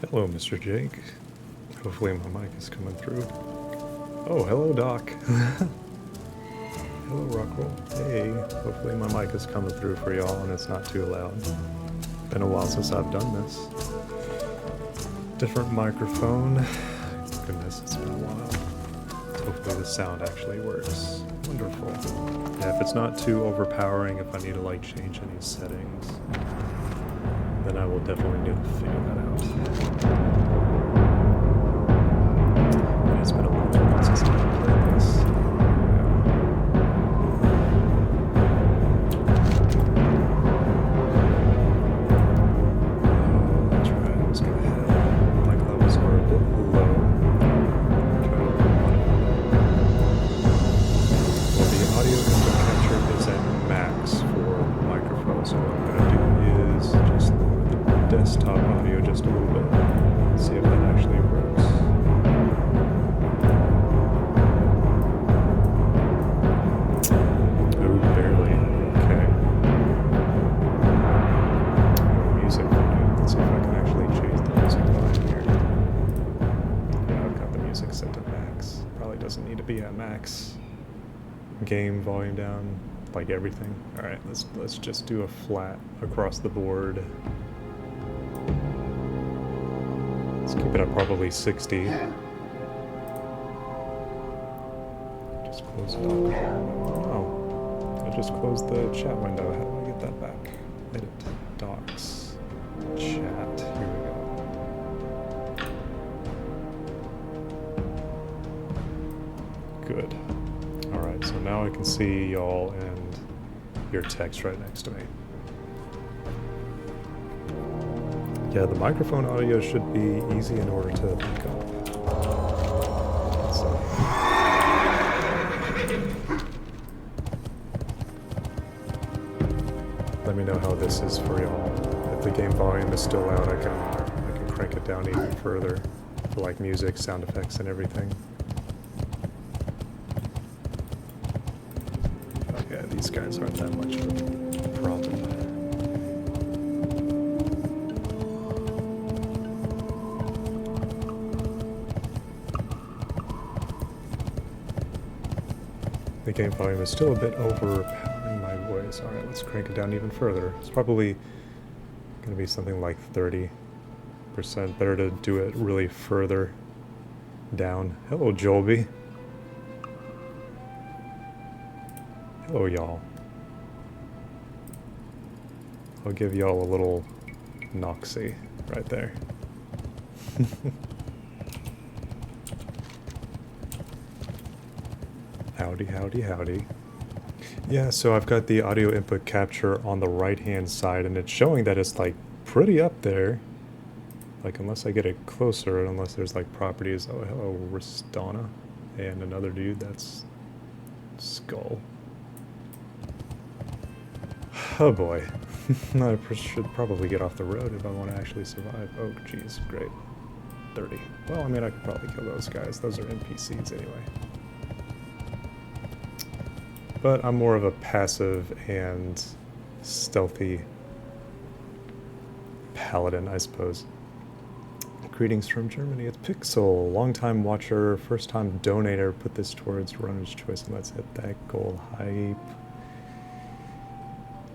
Hello, Mr. Jake. Hopefully my mic is coming through. Oh, hello, Doc. Hello, Rockroll. Hey, hopefully my mic is coming through for y'all and it's not too loud. Been a while since I've done this. Different microphone. Goodness, it's been a while. Hopefully the sound actually works. Wonderful. Yeah, if it's not too overpowering, if I need to like change any settings, then I will definitely need to figure that out. And it's been a long time since I've played this. That's right, I was gonna have mic levels are a bit low. Try to well, the audio input capture is at max for microphone, so what I'm gonna do is just lower the desktop audio just a little bit. See if that actually works. Oh, barely. Okay. Music volume. Let's see if I can actually change the music volume here. Yeah, I've got the music set to max. Probably doesn't need to be at max. Game volume down, like everything. All right, let's just do a flat across the board. Let's keep it at probably 60. Just close it up. Oh, I just closed the chat window. How do I get that back? Edit, docs, chat. Here we go. Good. All right, so now I can see y'all and your text right next to me. Yeah, the microphone audio should be easy in order to pick up. So. Let me know how this is for y'all. If the game volume is still loud, I can crank it down even further for like music, sound effects, and everything. Oh yeah, these guys aren't that much of a problem. The game volume is still a bit overpowering my voice. Alright, let's crank it down even further. It's probably going to be something like 30%. Better to do it really further down. Hello, Jolby. Hello, y'all. I'll give y'all a little Noxy right there. Howdy, howdy, howdy. Yeah, so I've got the audio input capture on the right-hand side, and it's showing that it's, like, pretty up there. Like, unless I get it closer, unless there's, like, properties. Oh, hello, Ristana. And another dude, that's Skull. Oh, boy. I should probably get off the road if I want to actually survive. Oh, geez, great. 30. Well, I mean, I could probably kill those guys. Those are NPCs anyway. But I'm more of a passive and stealthy paladin, I suppose. Greetings from Germany. It's Pixel, longtime watcher, first-time donator. Put this towards runner's choice and let's hit that goal. Hype.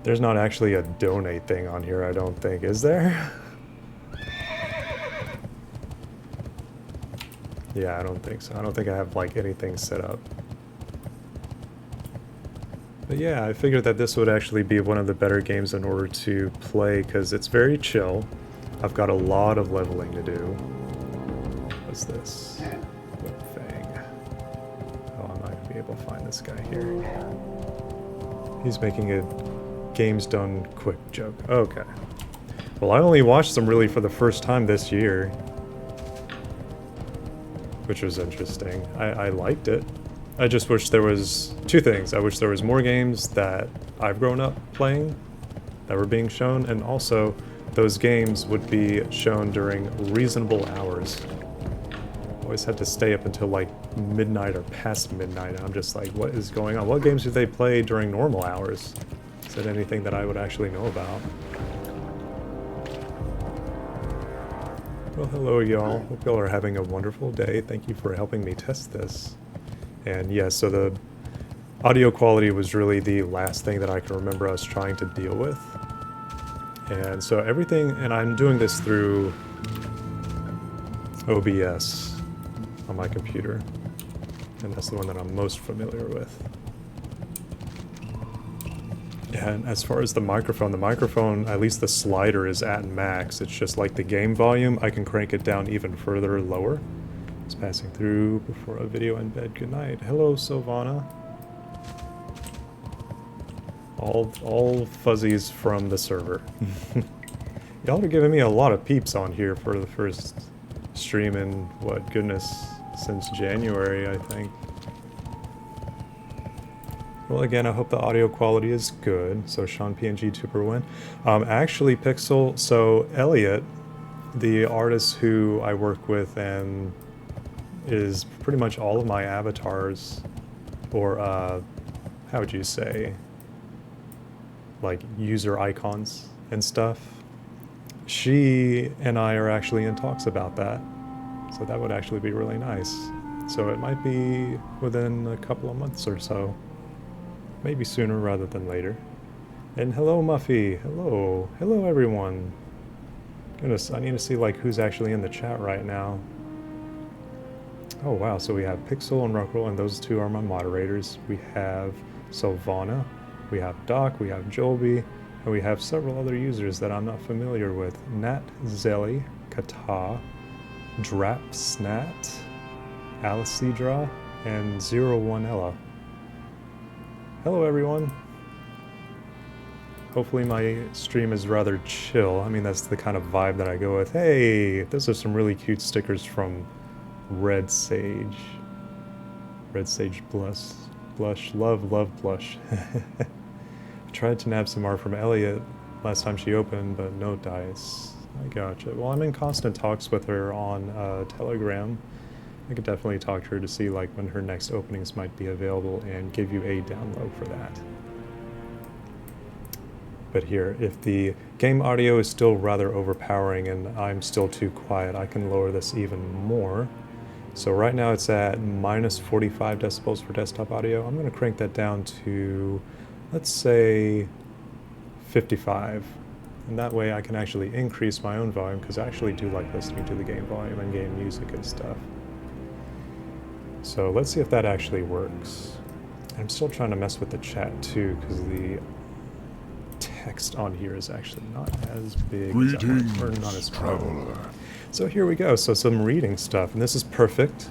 There's not actually a donate thing on here, I don't think, is there? Yeah, I don't think so. I don't think I have like anything set up. But yeah, I figured that this would actually be one of the better games in order to play because it's very chill. I've got a lot of leveling to do. What's this? Whip Fang. Oh, I'm not going to be able to find this guy here. He's making a games done quick joke. Okay. Well, I only watched them really for the first time this year, which was interesting. I liked it. I just wish there was two things. I wish there was more games that I've grown up playing that were being shown, and also those games would be shown during reasonable hours. Always had to stay up until like midnight or past midnight, and I'm just like, what is going on? What games do they play during normal hours? Is that anything that I would actually know about? Well, hello y'all. Hope y'all are having a wonderful day. Thank you for helping me test this. And yeah, so the audio quality was really the last thing that I can remember us trying to deal with. And so everything, and I'm doing this through OBS on my computer. And that's the one that I'm most familiar with. And as far as the microphone, at least the slider is at max. It's just like the game volume. I can crank it down even further lower. It's passing through before a video in bed. Good night. Hello, Sylvana. All fuzzies from the server. Y'all are giving me a lot of peeps on here for the first stream in, what, goodness, since January, I think. Well, again, I hope the audio quality is good. So Sean PNG 2 actually, Pixel, so Elliot, the artist who I work with and is pretty much all of my avatars, or how would you say, like user icons and stuff, she and I are actually in talks about that. So that would actually be really nice. So it might be within a couple of months or so. Maybe sooner rather than later. And hello, Muffy. Hello. Hello, everyone. Goodness, I need to see like who's actually in the chat right now. Oh, wow. So we have Pixel and Ruckroll, and those two are my moderators. We have Sylvana, we have Doc, we have Jolby, and we have several other users that I'm not familiar with. Nat Zelly, Kata, Drapsnat, Alicidra, and 01ella. Hello everyone. Hopefully my stream is rather chill. I mean, that's the kind of vibe that I go with. Hey, those are some really cute stickers from Red Sage. Red Sage Blush. Love Blush. I tried to nab some art from Elliot last time she opened, but no dice. I gotcha. Well, I'm in constant talks with her on Telegram. I could definitely talk to her to see like when her next openings might be available and give you a download for that. But here, if the game audio is still rather overpowering and I'm still too quiet, I can lower this even more. So right now it's at minus 45 decibels for desktop audio. I'm going to crank that down to, let's say, 55. And that way I can actually increase my own volume, because I actually do like listening to the game volume and game music and stuff. So let's see if that actually works. I'm still trying to mess with the chat too, because the text on here is actually not as big as I want, or not as traveler. So here we go. So some reading stuff, and this is perfect,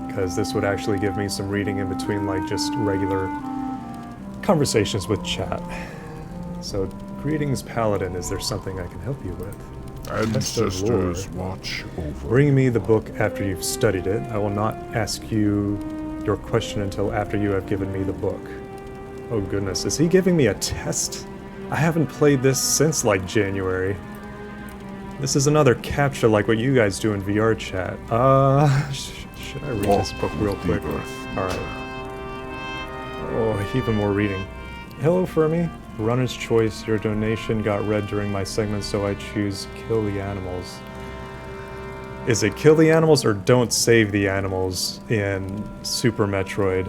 because this would actually give me some reading in between like just regular conversations with chat. So greetings, Paladin. Is there something I can help you with? Ancestors watch over. Bring me the book after you've studied it. I will not ask you your question until after you have given me the book. Oh goodness, is he giving me a test? I haven't played this since like January. This is another captcha like what you guys do in VR chat. Should I read this book real quick? Alright. Oh, even more reading. Hello, Fermi. Runner's Choice, your donation got read during my segment, so I choose Kill the Animals. Is it Kill the Animals or Don't Save the Animals in Super Metroid?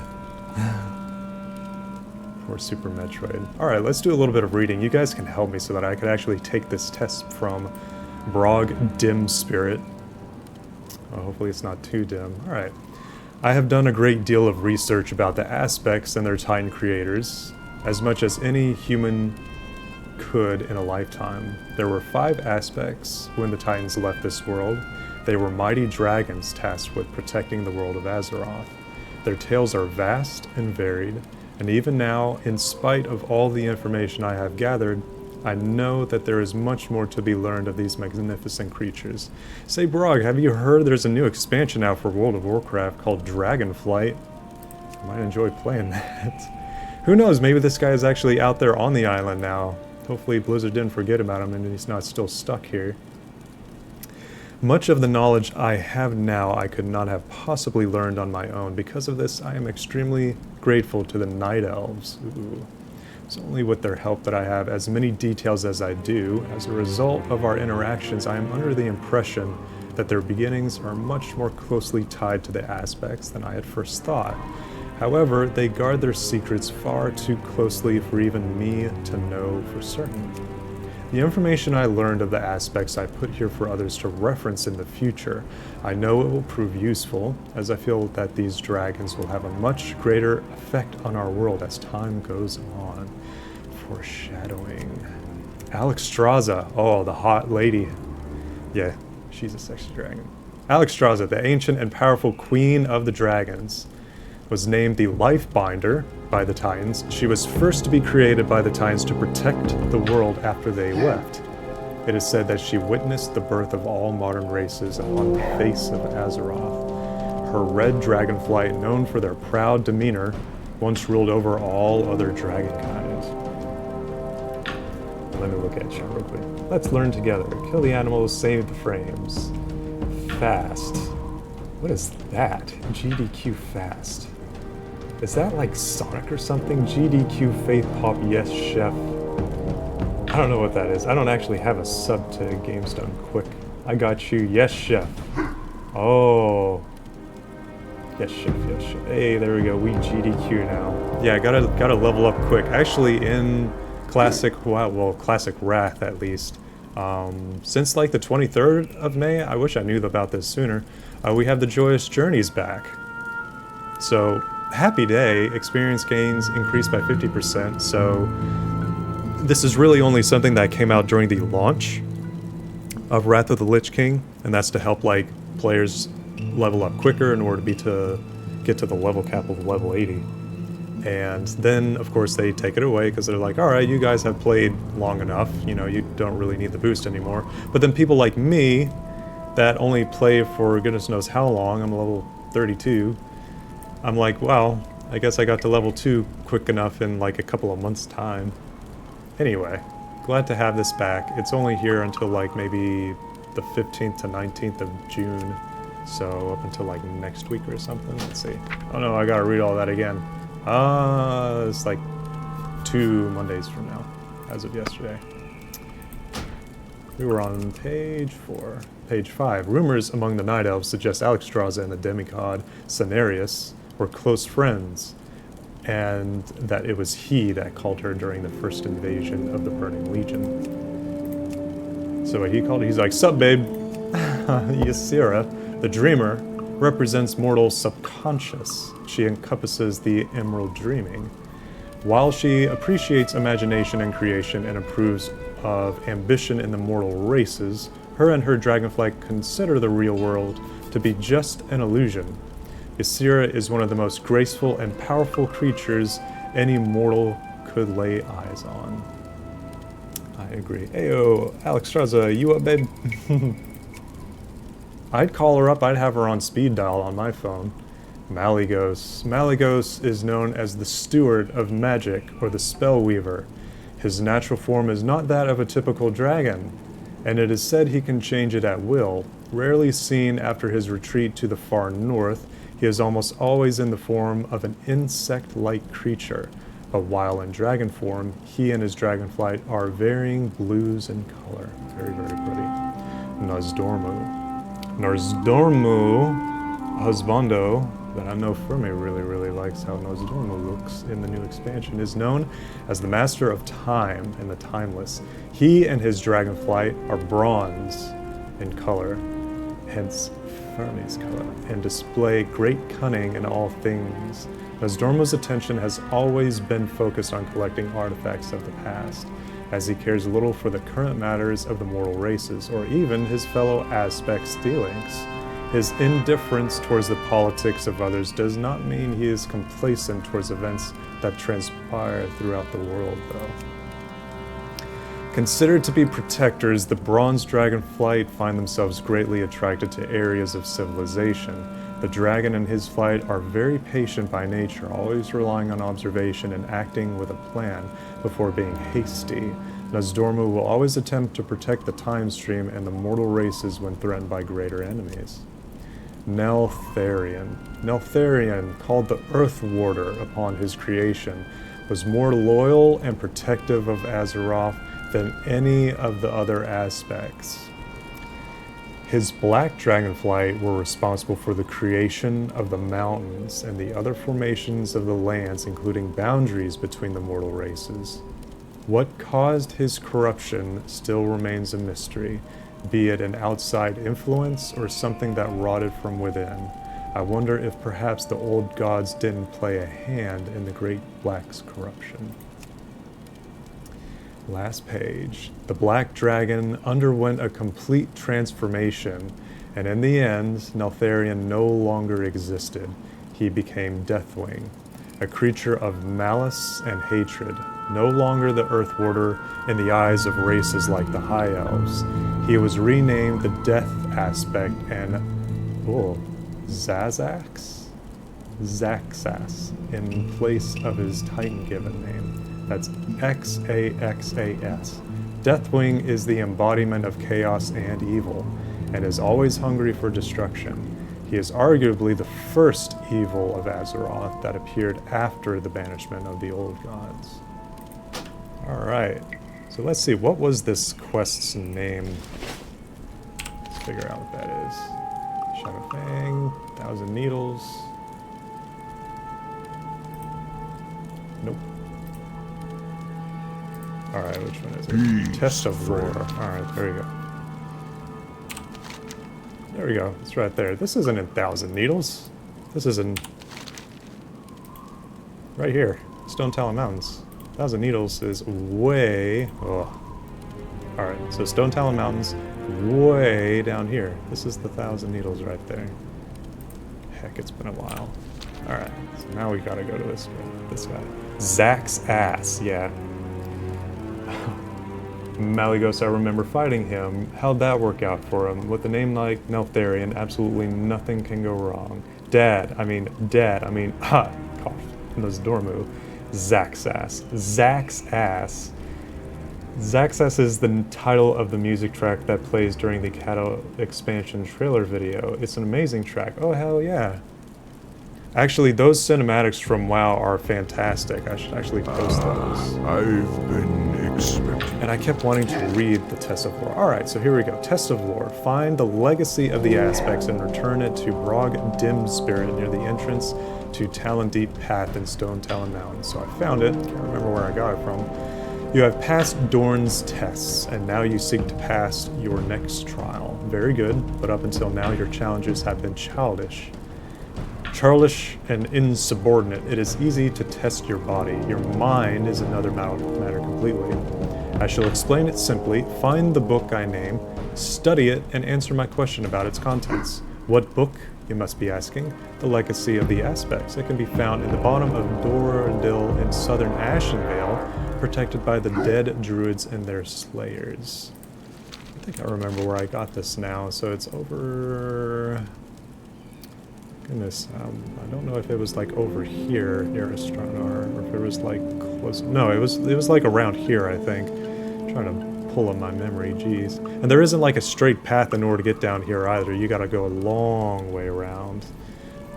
Or Super Metroid. Alright, let's do a little bit of reading. You guys can help me so that I could actually take this test from Brog Dim Spirit. Oh, hopefully it's not too dim. Alright. I have done a great deal of research about the aspects and their Titan creators, as much as any human could in a lifetime. There were 5 aspects when the Titans left this world. They were mighty dragons tasked with protecting the world of Azeroth. Their tales are vast and varied, and even now, in spite of all the information I have gathered, I know that there is much more to be learned of these magnificent creatures. Say, Brog, have you heard there's a new expansion out for World of Warcraft called Dragonflight? I might enjoy playing that. Who knows, maybe this guy is actually out there on the island now. Hopefully Blizzard didn't forget about him and he's not still stuck here. Much of the knowledge I have now I could not have possibly learned on my own. Because of this, I am extremely grateful to the Night Elves. Ooh. It's only with their help that I have as many details as I do. As a result of our interactions, I am under the impression that their beginnings are much more closely tied to the aspects than I had first thought. However, they guard their secrets far too closely for even me to know for certain. The information I learned of the aspects I put here for others to reference in the future. I know it will prove useful, as I feel that these dragons will have a much greater effect on our world as time goes on. Foreshadowing. Alexstrasza. Oh, the hot lady. Yeah, she's a sexy dragon. Alexstrasza, the ancient and powerful queen of the dragons, was named the Lifebinder by the Titans. She was first to be created by the Titans to protect the world after they left. It is said that she witnessed the birth of all modern races upon the face of Azeroth. Her red dragonflight, known for their proud demeanor, once ruled over all other dragon kinds. Let me look at you real quick. Let's learn together. Kill the animals, save the frames. Fast. What is that? GDQ fast. Is that like Sonic or something? GDQ Faith Pop Yes Chef. I don't know what that is. I don't actually have a sub to Games Done Quick. I got you. Yes Chef. Oh. Yes Chef, yes Chef. Hey, there we go. We GDQ now. Yeah, gotta level up quick. Actually in Classic, well, Classic Wrath at least. Since like the 23rd of May, I wish I knew about this sooner, we have the Joyous Journeys back. So, happy day, experience gains increased by 50%, so this is really only something that came out during the launch of Wrath of the Lich King, and that's to help like players level up quicker in order to get to the level cap of level 80. And then, of course, they take it away because they're like, alright, you guys have played long enough, you know, you don't really need the boost anymore. But then people like me, that only play for goodness knows how long, I'm level 32, I'm like, wow, I guess I got to level 2 quick enough in like a couple of months' time. Anyway, glad to have this back. It's only here until like maybe the 15th to 19th of June. So up until like next week or something, let's see. Oh no, I gotta read all that again. It's like 2 Mondays from now, as of yesterday. We were on page 4. Page 5. Rumors among the Night Elves suggest Alexstrasza and the demigod Cenarius were close friends, and that it was he that called her during the first invasion of the Burning Legion. So what he called her, he's like, sup babe? Ysera, the dreamer, represents mortal subconscious. She encompasses the emerald dreaming. While she appreciates imagination and creation and approves of ambition in the mortal races, her and her dragonflight consider the real world to be just an illusion. Ysera is one of the most graceful and powerful creatures any mortal could lay eyes on. I agree. Ayo, Alexstrasza, you up, babe? I'd call her up, I'd have her on speed dial on my phone. Malygos. Malygos is known as the Steward of Magic, or the Spellweaver. His natural form is not that of a typical dragon, and it is said he can change it at will. Rarely seen after his retreat to the far north, he is almost always in the form of an insect-like creature. But while in dragon form, he and his dragonflight are varying blues in color. Very, very pretty. Nozdormu. Nozdormu, husbando, that I know Fermi really likes how Nozdormu looks in the new expansion, is known as the Master of Time and the Timeless. He and his dragonflight are bronze in color, hence Fermi's color, and display great cunning in all things. Nozdormu's attention has always been focused on collecting artifacts of the past, as he cares little for the current matters of the mortal races, or even his fellow aspects' dealings. His indifference towards the politics of others does not mean he is complacent towards events that transpire throughout the world, though. Considered to be protectors, the Bronze Dragonflight find themselves greatly attracted to areas of civilization. The dragon and his flight are very patient by nature, always relying on observation and acting with a plan before being hasty. Nozdormu will always attempt to protect the time stream and the mortal races when threatened by greater enemies. Neltharion. Neltharion, called the Earth Warder upon his creation, was more loyal and protective of Azeroth than any of the other aspects. His black dragonflight were responsible for the creation of the mountains and the other formations of the lands, including boundaries between the mortal races. What caused his corruption still remains a mystery, be it an outside influence or something that rotted from within. I wonder if perhaps the old gods didn't play a hand in the Great Black's corruption. Last page. The Black Dragon underwent a complete transformation, and in the end, Neltharion no longer existed. He became Deathwing, a creature of malice and hatred, no longer the Earth Warder in the eyes of races like the High Elves. He was renamed the Death Aspect and, Zaxax in place of his Titan-given name. That's Xaxas. Deathwing is the embodiment of chaos and evil, and is always hungry for destruction. He is arguably the first evil of Azeroth that appeared after the banishment of the old gods. Alright, so let's see, what was this quest's name? Let's figure out what that is. Shadowfang, 1,000 Needles. Nope. Alright, which one is it? Test of Lore. Alright, there we go. There we go. It's right there. This isn't in 1,000 Needles. This is in... right here. Stone Talon Mountains. 1,000 Needles is way... oh. Alright, so Stone Talon Mountains, way down here. This is the 1,000 Needles right there. Heck, it's been a while. Alright, so now we gotta go to this guy. Zaxass, yeah. Malygos, I remember fighting him. How'd that work out for him? With a name like Neltharion, absolutely nothing can go wrong. Dad, I mean, cough, those Dormu. Zaxass. Zaxass. Zaxass is the title of the music track that plays during the Kato expansion trailer video. It's an amazing track. Oh, hell yeah. Actually, those cinematics from WoW are fantastic. I should actually post those. I've been expecting. And I kept wanting to read the Test of Lore. Alright, so here we go. Test of Lore. Find the legacy of the aspects and return it to Brog Dim Spirit near the entrance to Talon Deep Path in Stone Talon Mountains. So I found it. Can't remember where I got it from. You have passed Dorn's tests, and now you seek to pass your next trial. Very good, but up until now your challenges have been childish and insubordinate. It is easy to test your body. Your mind is another matter completely. I shall explain it simply. Find the book I name, study it, and answer my question about its contents. What book, you must be asking? The Legacy of the Aspects. It can be found in the bottom of Doradil in southern Ashenvale, protected by the dead druids and their slayers. I think I remember where I got this now, so it's over... goodness, I don't know if it was like over here near Astranar, or if it was like close. No, it was like around here, I think. I'm trying to pull on my memory, jeez. And there isn't like a straight path in order to get down here either. You gotta go a long way around.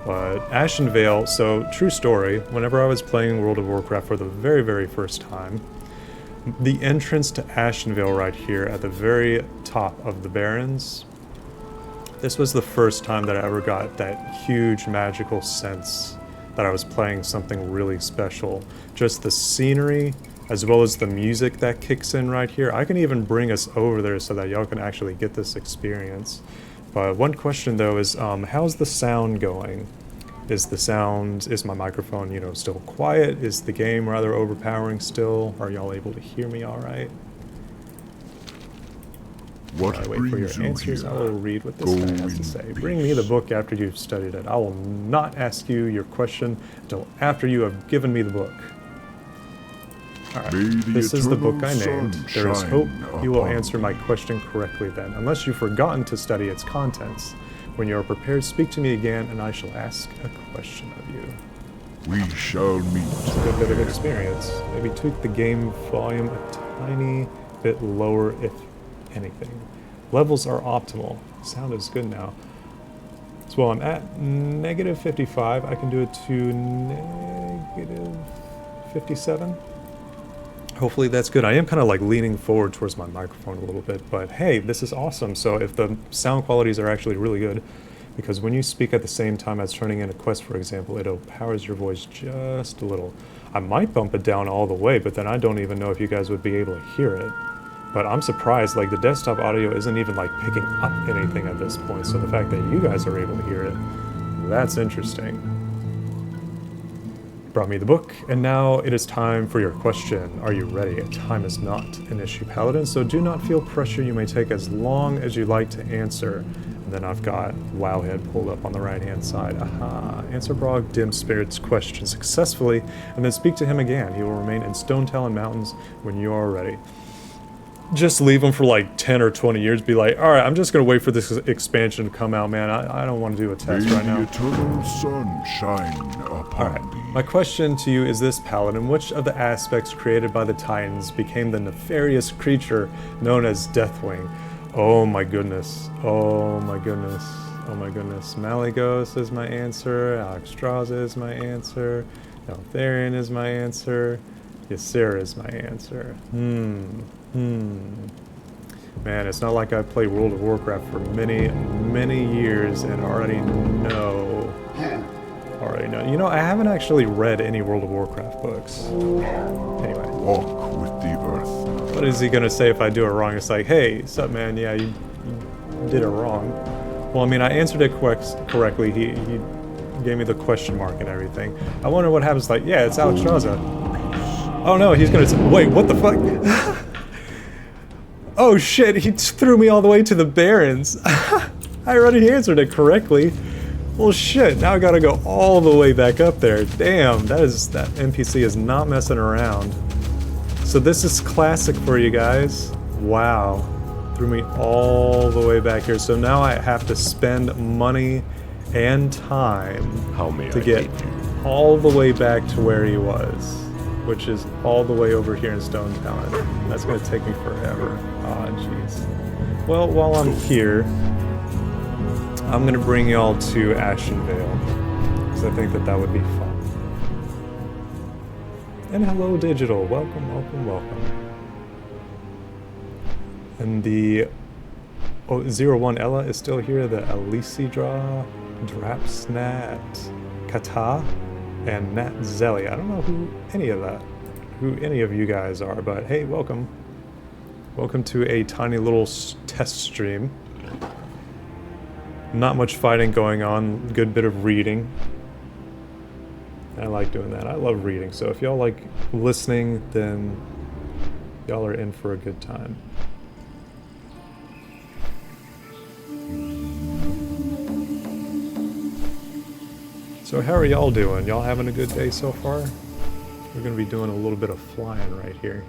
But Ashenvale, so true story, whenever I was playing World of Warcraft for the very, very first time, the entrance to Ashenvale right here at the very top of the Barrens, this was the first time that I ever got that huge magical sense that I was playing something really special. Just the scenery, as well as the music that kicks in right here. I can even bring us over there so that y'all can actually get this experience. But one question though is, how's the sound going? Is my microphone, you know, still quiet? Is the game rather overpowering still? Are y'all able to hear me all right? What While I wait for your answers, I will read what this guy has to say. Bring me the book after you've studied it. I will not ask you your question until after you have given me the book. Alright, this is the book I named. There is hope you will answer my question correctly then, unless you've forgotten to study its contents. When you are prepared, speak to me again, and I shall ask a question of you. We shall meet. It's a good bit of experience. Maybe tweak the game volume a tiny bit lower if anything. Levels are optimal. Sound is good now. So while I'm at -55, I can do it to 57. Hopefully that's good. I am kind of like leaning forward towards my microphone a little bit, but hey, this is awesome. So if the sound qualities are actually really good, because when you speak at the same time as turning in a quest, for example, it overpowers your voice just a little. I might bump it down all the way, but then I don't even know if you guys would be able to hear it. But I'm surprised, like the desktop audio isn't even like picking up anything at this point, so the fact that you guys are able to hear it, that's interesting. Brought me the book, and now it is time for your question. Are you ready? Time is not an issue, Paladin, so do not feel pressure. You may take as long as you like to answer. And then I've got Wowhead pulled up on the right-hand side. Aha. Answer Brog Dim Spirit's question successfully, and then speak to him again. He will remain in Stone Talon Mountains when you are ready. Just leave him for like 10 or 20 years. Be like, all right, I'm just going to wait for this expansion to come out, man. I don't want to do a test May right now. the eternal sun shine upon Alright, thee. my question to you is this, Paladin. Which of the aspects created by the Titans became the nefarious creature known as Deathwing? Oh my goodness. Oh my goodness. Oh my goodness. Malygos is my answer. Alexstrasza is my answer. Neltharion is my answer. Ysera is my answer. Man, it's not like I've played World of Warcraft for many, many years and already know. You know, I haven't actually read any World of Warcraft books. Anyway. Walk with the earth. What is he gonna say if I do it wrong? It's like, hey, sup man, yeah, you did it wrong. Well, I mean, I answered it correctly. He gave me the question mark and everything. I wonder what happens, like, yeah, it's Alexstrasza. Oh no, he's gonna wait, what the fuck? Oh shit, he threw me all the way to the Barrens. I already answered it correctly. Well shit, now I gotta go all the way back up there. Damn, that NPC is not messing around. So this is classic for you guys. Wow. Threw me all the way back here. So now I have to spend money and time to get all the way back to where he was, which is all the way over here in Stone Talon. That's gonna take me forever. Aw, jeez. Well, while I'm here, I'm gonna bring y'all to Ashenvale, because I think that would be fun. And hello, Digital. Welcome, welcome, welcome. And the 01 Ella is still here. The Alicidra, Drapsnat, Kata, and Nat Zelly. I don't know who any of you guys are, but hey, welcome. Welcome to a tiny little test stream. Not much fighting going on, good bit of reading. I like doing that. I love reading, so if y'all like listening, then y'all are in for a good time. So how are y'all doing? Y'all having a good day so far? We're gonna be doing a little bit of flying right here.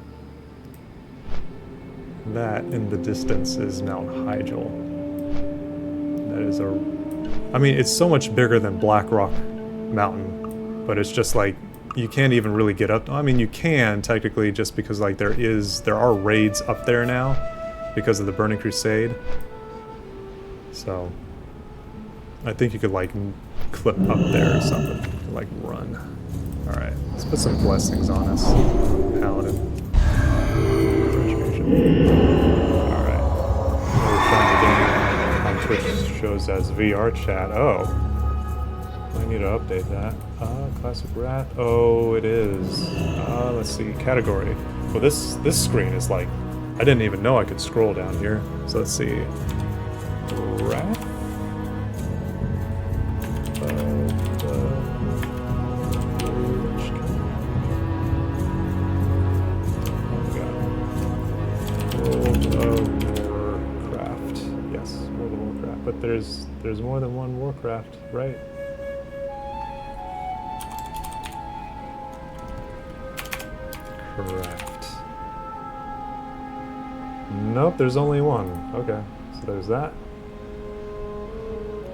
That in the distance is Mount Hyjal. That is I mean, it's so much bigger than Black Rock Mountain, but it's just like, you can't even really get up. I mean, you can technically, just because like there are raids up there now because of the Burning Crusade. So I think you could like clip up there or something, like run. All right, let's put some blessings on us, Paladin. All right, on Twitch shows as VR chat. Oh, I need to update that. Classic Wrath. Oh, it is. Let's see, category. Well, this screen is like, I didn't even know I could scroll down here. So let's see, Wrath. But there's more than one Warcraft, right? Correct. Nope, there's only one. Okay, so there's that.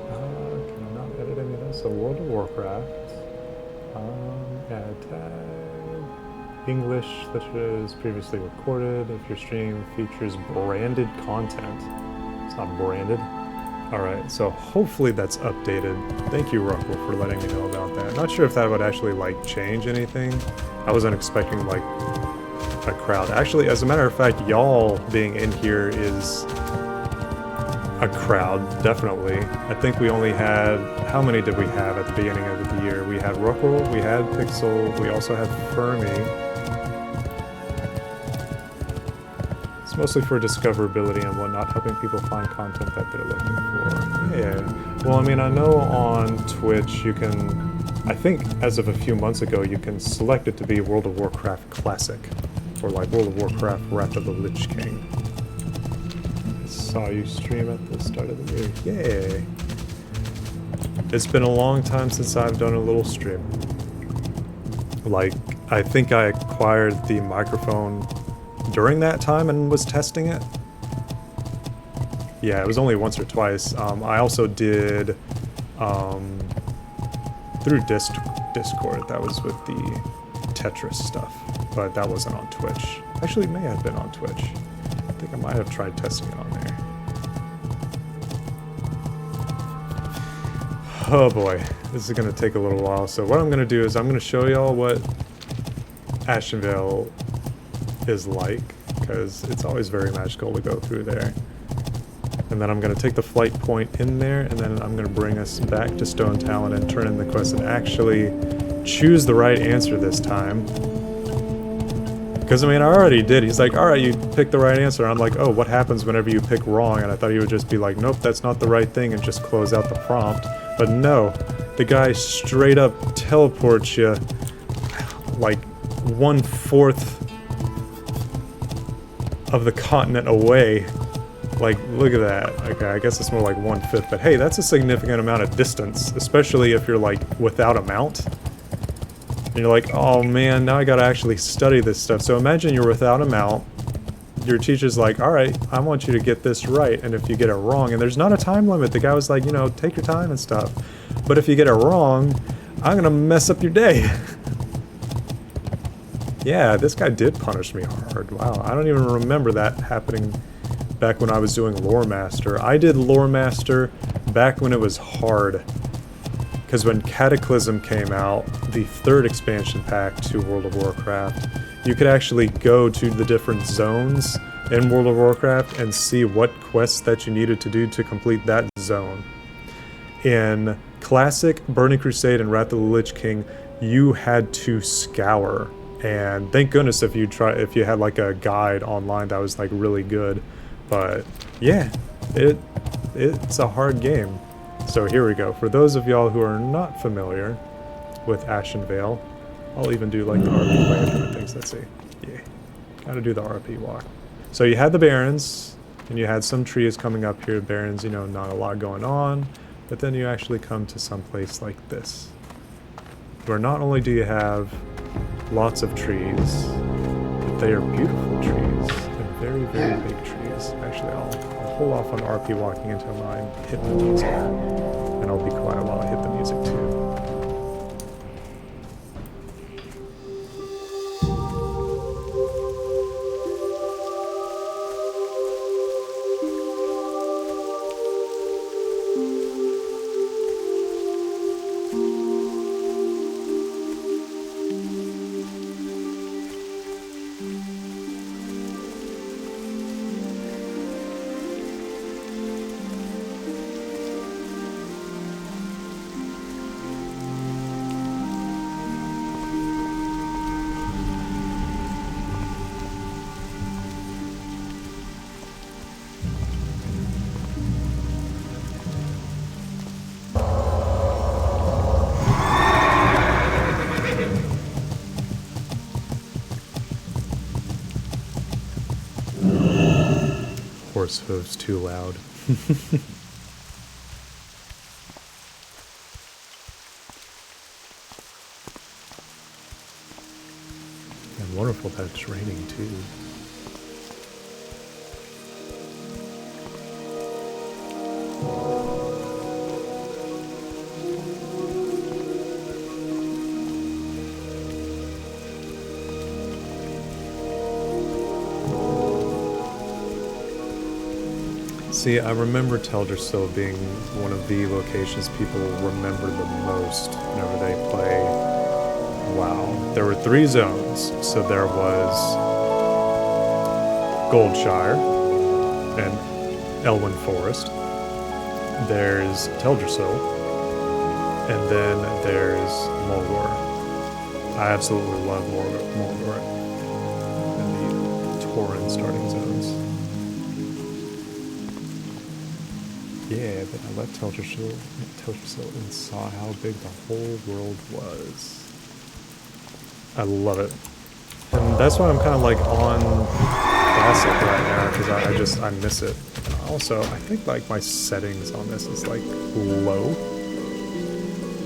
Can I not edit any of this? So World of Warcraft. Add tag. English that is previously recorded. If your stream features branded content. It's not branded. Alright, so hopefully that's updated. Thank you, Ruckle, for letting me know about that. Not sure if that would actually, like, change anything. I wasn't expecting, like, a crowd. Actually, as a matter of fact, y'all being in here is a crowd, definitely. I think we only had... How many did we have at the beginning of the year? We had Ruckle, we had Pixel, we also had Fermi. It's mostly for discoverability and whatnot, helping people find content that they're looking for. Yeah. Well, I mean, I know on Twitch you can... I think as of a few months ago, you can select it to be World of Warcraft Classic. Or like World of Warcraft Wrath of the Lich King. I saw you stream at the start of the year. Yay! It's been a long time since I've done a little stream. Like, I think I acquired the microphone during that time and was testing it. Yeah, it was only once or twice. I also did through Discord. That was with the Tetris stuff, but that wasn't on Twitch. Actually, it may have been on Twitch. I think I might have tried testing it on there. Oh boy, this is gonna take a little while. So what I'm gonna do is I'm gonna show y'all what Ashenvale is like, because it's always very magical to go through there. And then I'm going to take the flight point in there, and then I'm going to bring us back to Stone Talon and turn in the quest and actually choose the right answer this time. Because, I mean, I already did. He's like, alright, you picked the right answer. I'm like, oh, what happens whenever you pick wrong? And I thought he would just be like, nope, that's not the right thing, and just close out the prompt. But no, the guy straight up teleports you like 1/4 of the continent away. Like, look at that. Okay, I guess it's more like 1/5, but hey, that's a significant amount of distance, especially if you're like without a mount. And you're like, oh man, now I gotta actually study this stuff. So imagine you're without a mount, your teacher's like, alright, I want you to get this right, and if you get it wrong, and there's not a time limit, the guy was like, you know, take your time and stuff. But if you get it wrong, I'm gonna mess up your day. Yeah, this guy did punish me hard. Wow, I don't even remember that happening back when I was doing Lore Master. I did Lore Master back when it was hard. Because when Cataclysm came out, the third expansion pack to World of Warcraft, you could actually go to the different zones in World of Warcraft and see what quests that you needed to do to complete that zone. In Classic, Burning Crusade, and Wrath of the Lich King, you had to scour. And thank goodness if you had like a guide online that was like really good. But yeah, it's a hard game. So here we go. For those of y'all who are not familiar with Ashenvale, I'll even do like the RP way of doing things. Let's see. Yeah, gotta do the RP walk. So you had the Barrens, and you had some trees coming up here. Barrens, you know, not a lot going on. But then you actually come to some place like this, where not only do you have lots of trees, but they are beautiful trees, and very, very big trees. Actually, I'll hold off on RP walking until I hit the music, and I'll be quiet while I hit the music too. Horse hooves too loud. And wonderful that it's raining too. See, I remember Teldrassil being one of the locations people remember the most whenever they play WoW. There were 3 zones. So there was Goldshire and Elwyn Forest. There's Teldrassil. And then there's Mulgore. I absolutely love Mulgore and the Tauren starting zones. Yeah, but I left Teldrassil and saw how big the whole world was. I love it. And that's why I'm kind of like on Classic right now, because I miss it. Also, I think like my settings on this is like low.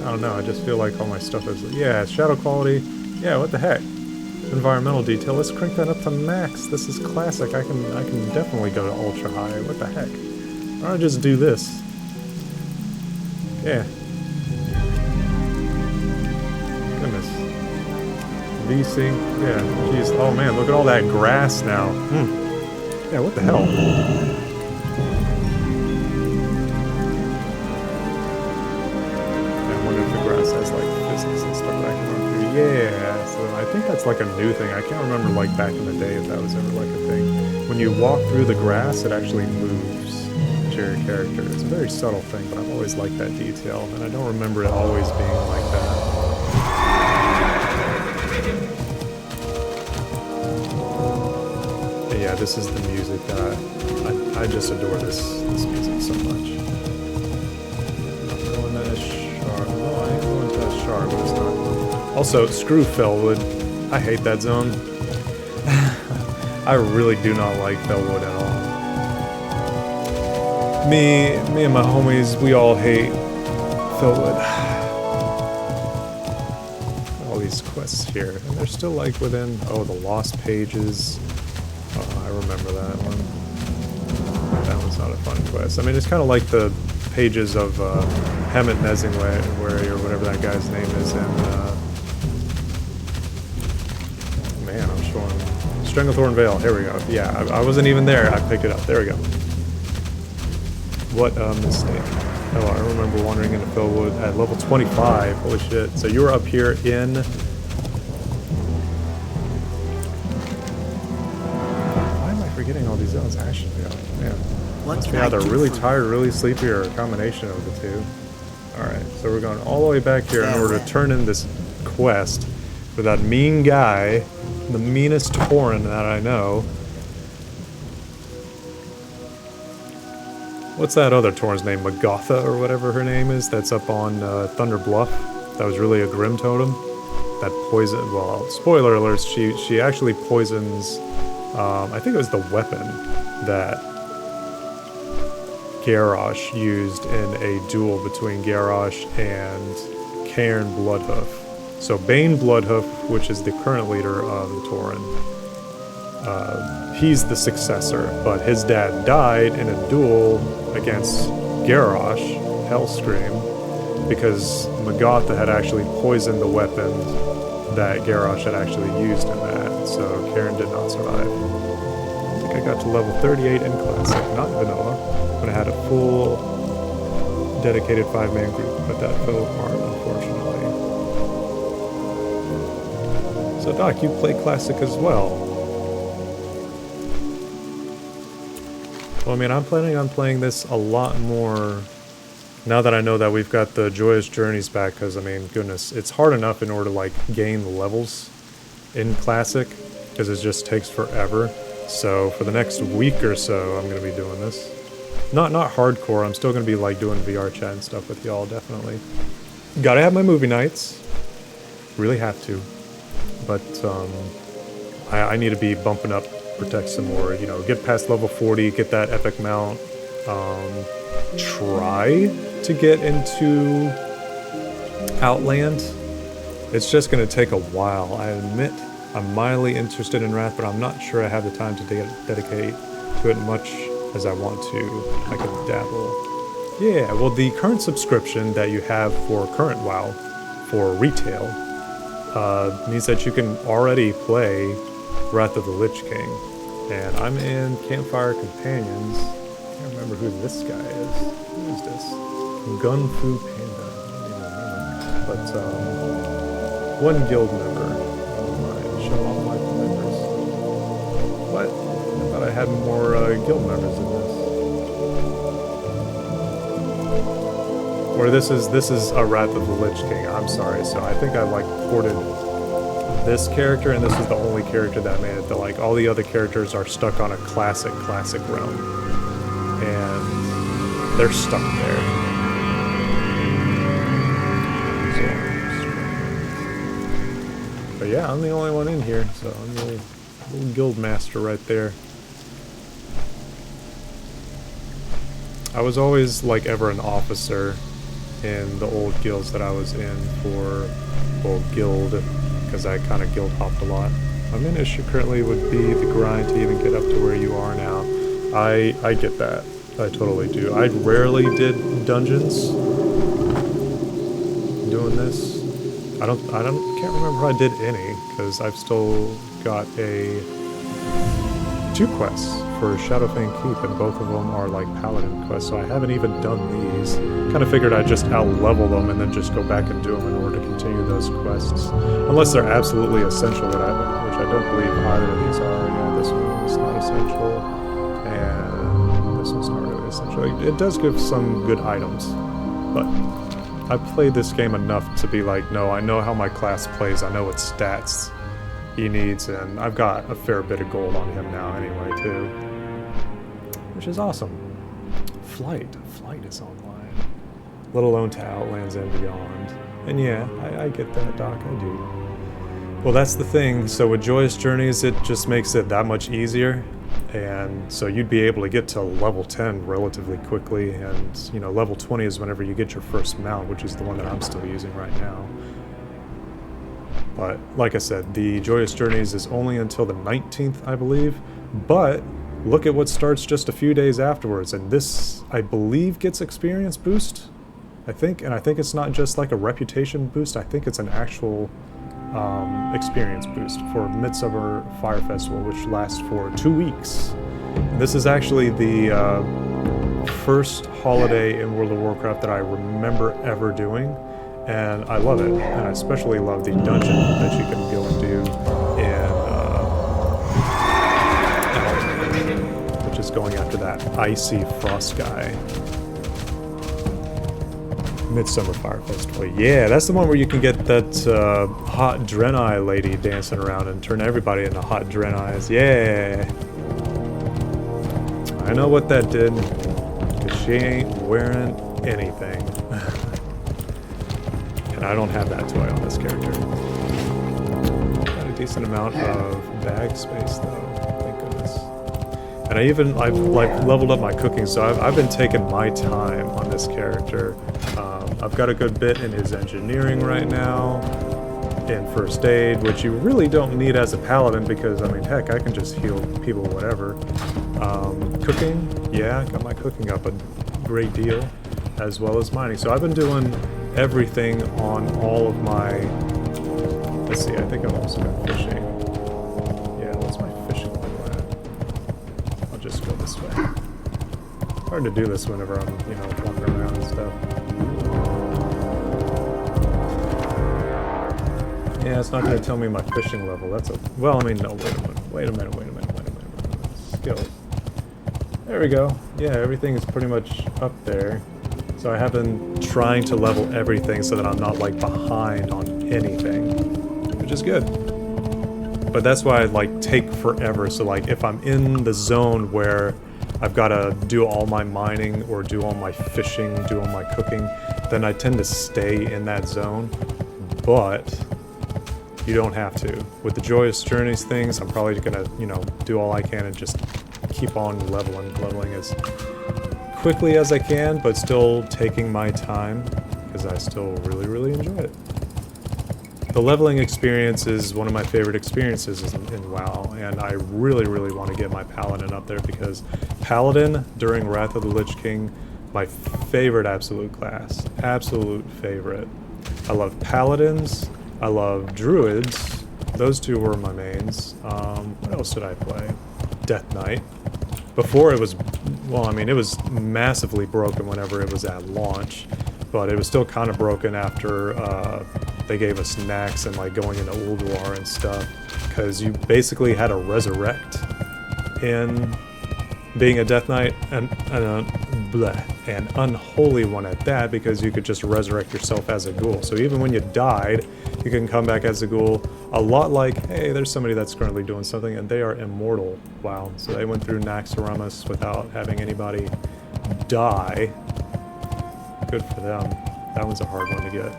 I don't know, I just feel like all my stuff is, yeah, shadow quality, yeah, what the heck. Environmental detail, let's crank that up to max. This is Classic, I can definitely go to ultra high, what the heck. Why don't I just do this? Yeah. Goodness. VC, yeah, jeez, oh man, look at all that grass now. Yeah, what the hell? Has like physics and stuff that I can run through. Yeah, so I think that's like a new thing. I can't remember like back in the day if that was ever like a thing. When you walk through the grass, it actually moves to your character. It's a very subtle thing, but I've always liked that detail, and I don't remember it always being like that. But yeah, this is the music that I just adore this music so much. But it's not. Also, screw Felwood. I hate that zone. I really do not like Felwood at all. Me and my homies, we all hate Felwood. All these quests here, and they're still like within. Oh, the Lost Pages. Oh, I remember that one. That one's not a fun quest. I mean, it's kind of like the pages of Hemet Nezingway, or whatever that guy's name is, and man, I'm showing Stranglethorn Vale. Here we go. Yeah, I wasn't even there. I picked it up. There we go. What a mistake. Oh, I remember wandering into Felwood at level 25. Holy shit! So you were up here in. Why am I forgetting all these zones? Actually, oh, man. Must be either really tired, really sleepy, or a combination of the two. Alright, so we're going all the way back here in order to turn in this quest with that mean guy, the meanest Tauren that I know. What's that other Tauren's name? Magotha or whatever her name is, that's up on Thunder Bluff. That was really a Grim Totem. That poison, well, spoiler alerts, she actually poisons, I think it was the weapon that Garrosh used in a duel between Garrosh and Cairn Bloodhoof. So Bane Bloodhoof, which is the current leader of the Tauren, he's the successor, but his dad died in a duel against Garrosh, Hellscream, because Magotha had actually poisoned the weapon that Garrosh had actually used in that, so Cairn did not survive. I think I got to level 38 in Classic, not Vanilla, when I had a full dedicated 5-man group, but that fell apart, unfortunately. So Doc, you play Classic as well. Well, I mean, I'm planning on playing this a lot more now that I know that we've got the Joyous Journeys back, because, I mean, goodness, it's hard enough in order to, like, gain the levels in Classic, because it just takes forever. So for the next week or so, I'm going to be doing this. Not hardcore, I'm still going to be like doing VR chat and stuff with y'all, definitely. Gotta have my movie nights. Really have to. But I need to be bumping up Protect some more, you know, get past level 40, get that epic mount. Try to get into Outland. It's just going to take a while. I admit I'm mildly interested in Wrath, but I'm not sure I have the time to dedicate to it much as I want to. I could dabble. Yeah, well, the current subscription that you have for current WoW for retail means that you can already play Wrath of the Lich King. And I'm in Campfire Companions. can't remember who this guy is. Who is this? Gun Fu Panda. I don't even remember. But, one guild member. Alright, show off my members. What? I thought I had more guild members in this. Or this is a Wrath of the Lich King. I'm sorry. So I think I like ported this character, and this is the only character that made it. Like all the other characters are stuck on a classic realm, and they're stuck there. But yeah, I'm the only one in here, so I'm the little guild master right there. I was always like ever an officer in the old guilds that I was in for, well, guild, because I kind of guild hopped a lot. My main issue currently would be the grind to even get up to where you are now. I get that. I totally do. I rarely did dungeons doing this. I can't remember if I did any, because I've still got two quests for Shadowfang Keep, and both of them are like paladin quests, so I haven't even done these. Kind of figured I'd just out-level them and then just go back and do them in order to continue those quests. Unless they're absolutely essential, which I don't believe either of these are. Yeah, this one's not essential, and this one's not really essential. It does give some good items, but I've played this game enough to be like, no, I know how my class plays, I know what stats he needs, and I've got a fair bit of gold on him now anyway, too. Which is awesome. Flight is online. Let alone to Outlands and beyond. And yeah, I get that, Doc, I do. Well, that's the thing, so with Joyous Journeys, it just makes it that much easier. And so you'd be able to get to level 10 relatively quickly, and you know, level 20 is whenever you get your first mount, which is the one that I'm still using right now. But like I said, the Joyous Journeys is only until the 19th, I believe, but look at what starts just a few days afterwards, and this, I believe, gets experience boost, I think, and I think it's not just like a reputation boost, I think it's an actual experience boost for Midsummer Fire Festival, which lasts for 2 weeks. This is actually the first holiday in World of Warcraft that I remember ever doing, and I love it. And I especially love the dungeon that you can go and do in which is going after that icy frost guy. Midsummer Fire Festival. Yeah, that's the one where you can get that hot Draenei lady dancing around and turn everybody into hot Draenei's. Yeah! I know what that did, because she ain't wearing anything. And I don't have that toy on this character. Got a decent amount of bag space though, thank goodness. And I've like leveled up my cooking, so I've been taking my time on this character. I've got a good bit in his engineering right now, in first aid, which you really don't need as a paladin because, I mean, heck, I can just heal people, whatever. Cooking, yeah, got my cooking up a great deal, as well as mining. So I've been doing everything on all of my, let's see, I think I've also got fishing. Yeah, what's my fishing level at? I'll just go this way. Hard to do this whenever I'm, you know, wandering around and stuff. Yeah, it's not going to tell me my fishing level. That's a... Well, I mean, no, wait a minute. Skills. There we go. Yeah, everything is pretty much up there. So I have been trying to level everything so that I'm not, like, behind on anything. Which is good. But that's why I, like, take forever. So, like, if I'm in the zone where I've got to do all my mining or do all my fishing, do all my cooking, then I tend to stay in that zone. But you don't have to. With the Joyous Journeys things, I'm probably gonna, you know, do all I can and just keep on leveling as quickly as I can, but still taking my time, because I still really enjoy it. The leveling experience is one of my favorite experiences in WoW, and I really want to get my Paladin up there, because Paladin, during Wrath of the Lich King, my favorite absolute class. Absolute favorite. I love Paladins, I love Druids, those two were my mains. What else did I play? Death Knight. Before it was, well, I mean, it was massively broken whenever it was at launch, but it was still kind of broken after they gave us snacks and like going into Ulduar and stuff, because you basically had to resurrect in being a Death Knight, and an unholy one at that, because you could just resurrect yourself as a ghoul. So even when you died, you can come back as a ghoul. A lot like, hey, there's somebody that's currently doing something and they are immortal. Wow. So they went through Naxxramas without having anybody die. Good for them. That one's a hard one to get.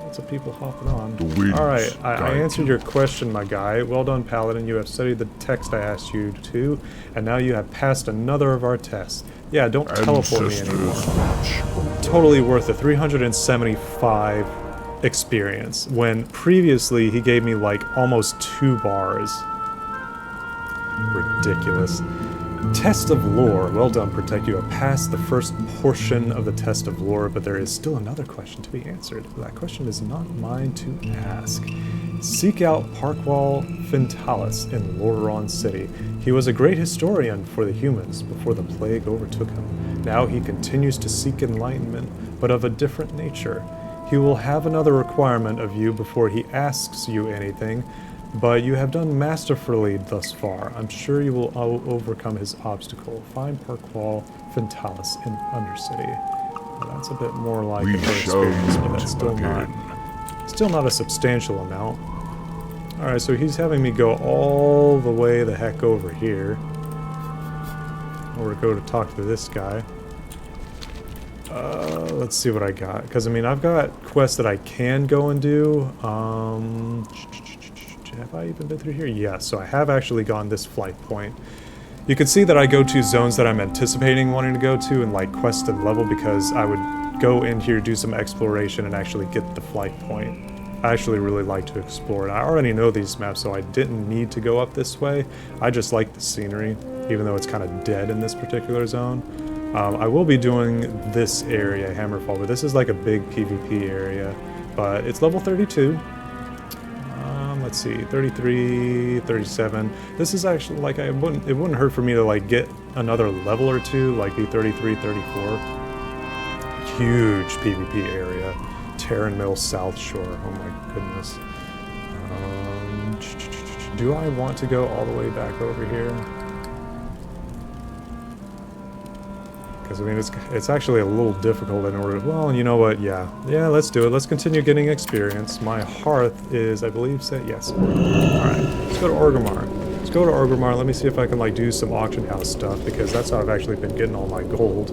Lots of people hopping on. Alright, I answered your question, my guy. Well done, Paladin. You have studied the text I asked you to, and now you have passed another of our tests. Yeah, don't teleport me anymore. Totally worth it. 375 experience, when previously he gave me like almost 2 bars. Ridiculous. Test of Lore. Well done, Protect. You have passed the first portion of the Test of Lore, but there is still another question to be answered. That question is not mine to ask. Seek out Parkwall Fentalis in Lordaeron City. He was a great historian for the humans before the plague overtook him. Now he continues to seek enlightenment, but of a different nature. He will have another requirement of you before he asks you anything, but you have done masterfully thus far. I'm sure you will overcome his obstacle. Find Parkwall Fentalis in Undercity. Well, that's a bit more like a experience, but that's still not a substantial amount. Alright, so he's having me go all the way the heck over here. Or go to talk to this guy. Let's see what I got. Because, I mean, I've got quests that I can go and do. Have I even been through here? Yeah, so I have actually gone this flight point. You can see that I go to zones that I'm anticipating wanting to go to and like quest and level, because I would go in here, do some exploration, and actually get the flight point. I actually really like to explore it. I already know these maps, so I didn't need to go up this way. I just like the scenery, even though it's kind of dead in this particular zone. I will be doing this area, Hammerfall, but this is like a big PvP area, but it's level 32. Let's see, 33, 37. This is actually like, it wouldn't hurt for me to like get another level or two, like be 33, 34. Huge PvP area. Terran Mill South Shore. Oh my goodness. Do I want to go all the way back over here? Because, I mean, it's actually a little difficult in order to... Well, you know what? Yeah, let's do it. Let's continue getting experience. My hearth is, I believe, set... Yes. Alright, let's go to Orgrimmar. Let's go to Orgrimmar. Let me see if I can, like, do some auction house stuff, because that's how I've actually been getting all my gold.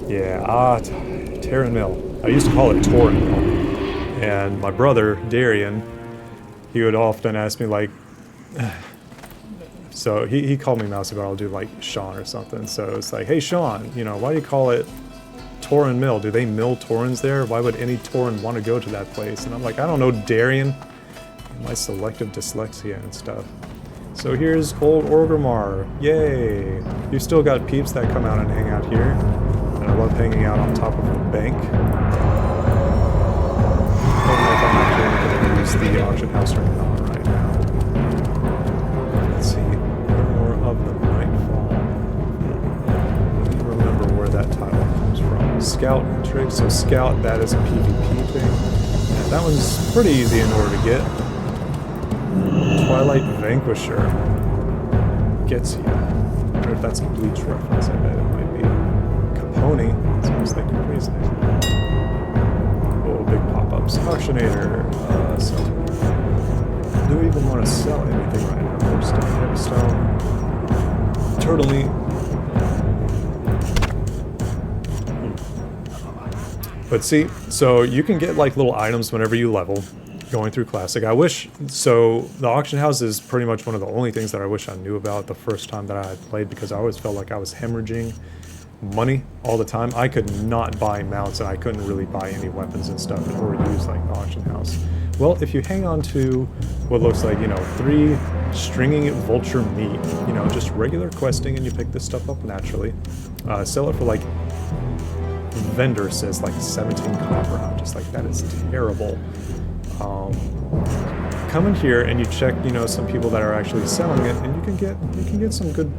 Yeah, Terran Mill. I used to call it Torin Mill. And my brother, Darian, he would often ask me, like... So he called me Mousy, but I'll do like Sean or something. So it's like, hey Sean, you know, why do you call it Torin Mill? Do they mill Torins there? Why would any Torin want to go to that place? And I'm like, I don't know, Darian. My selective dyslexia and stuff. So here's old Orgrimmar. Yay! You've still got peeps that come out and hang out here. And I love hanging out on top of a bank. I don't know if I'm actually going to use the auction house or not right now. Let's see. Of the Nightfall. Let me remember where that title comes from. Scout Trick. So Scout, that is a PvP thing. And that one's pretty easy in order to get. Twilight Vanquisher gets you. I wonder if that's a Bleach reference. I bet it might be. Capone. Sounds like Capri's name. Oh, big pop-ups. Auctionator. So do we even want to sell anything right now? Stone, Heavystone. Turtle meat. But see, so you can get like little items whenever you level going through Classic. I wish, so the auction house is pretty much one of the only things that I wish I knew about the first time that I had played, because I always felt like I was hemorrhaging money all the time. I could not buy mounts, and I couldn't really buy any weapons and stuff or use like the auction house. Well, if you hang on to what looks like, you know, 3 stringing vulture meat, you know, just regular questing, and you pick this stuff up naturally. Sell it for like, vendor says like 17 copper. I'm just like, that is terrible. Come in here and you check, you know, some people that are actually selling it, and you can get some good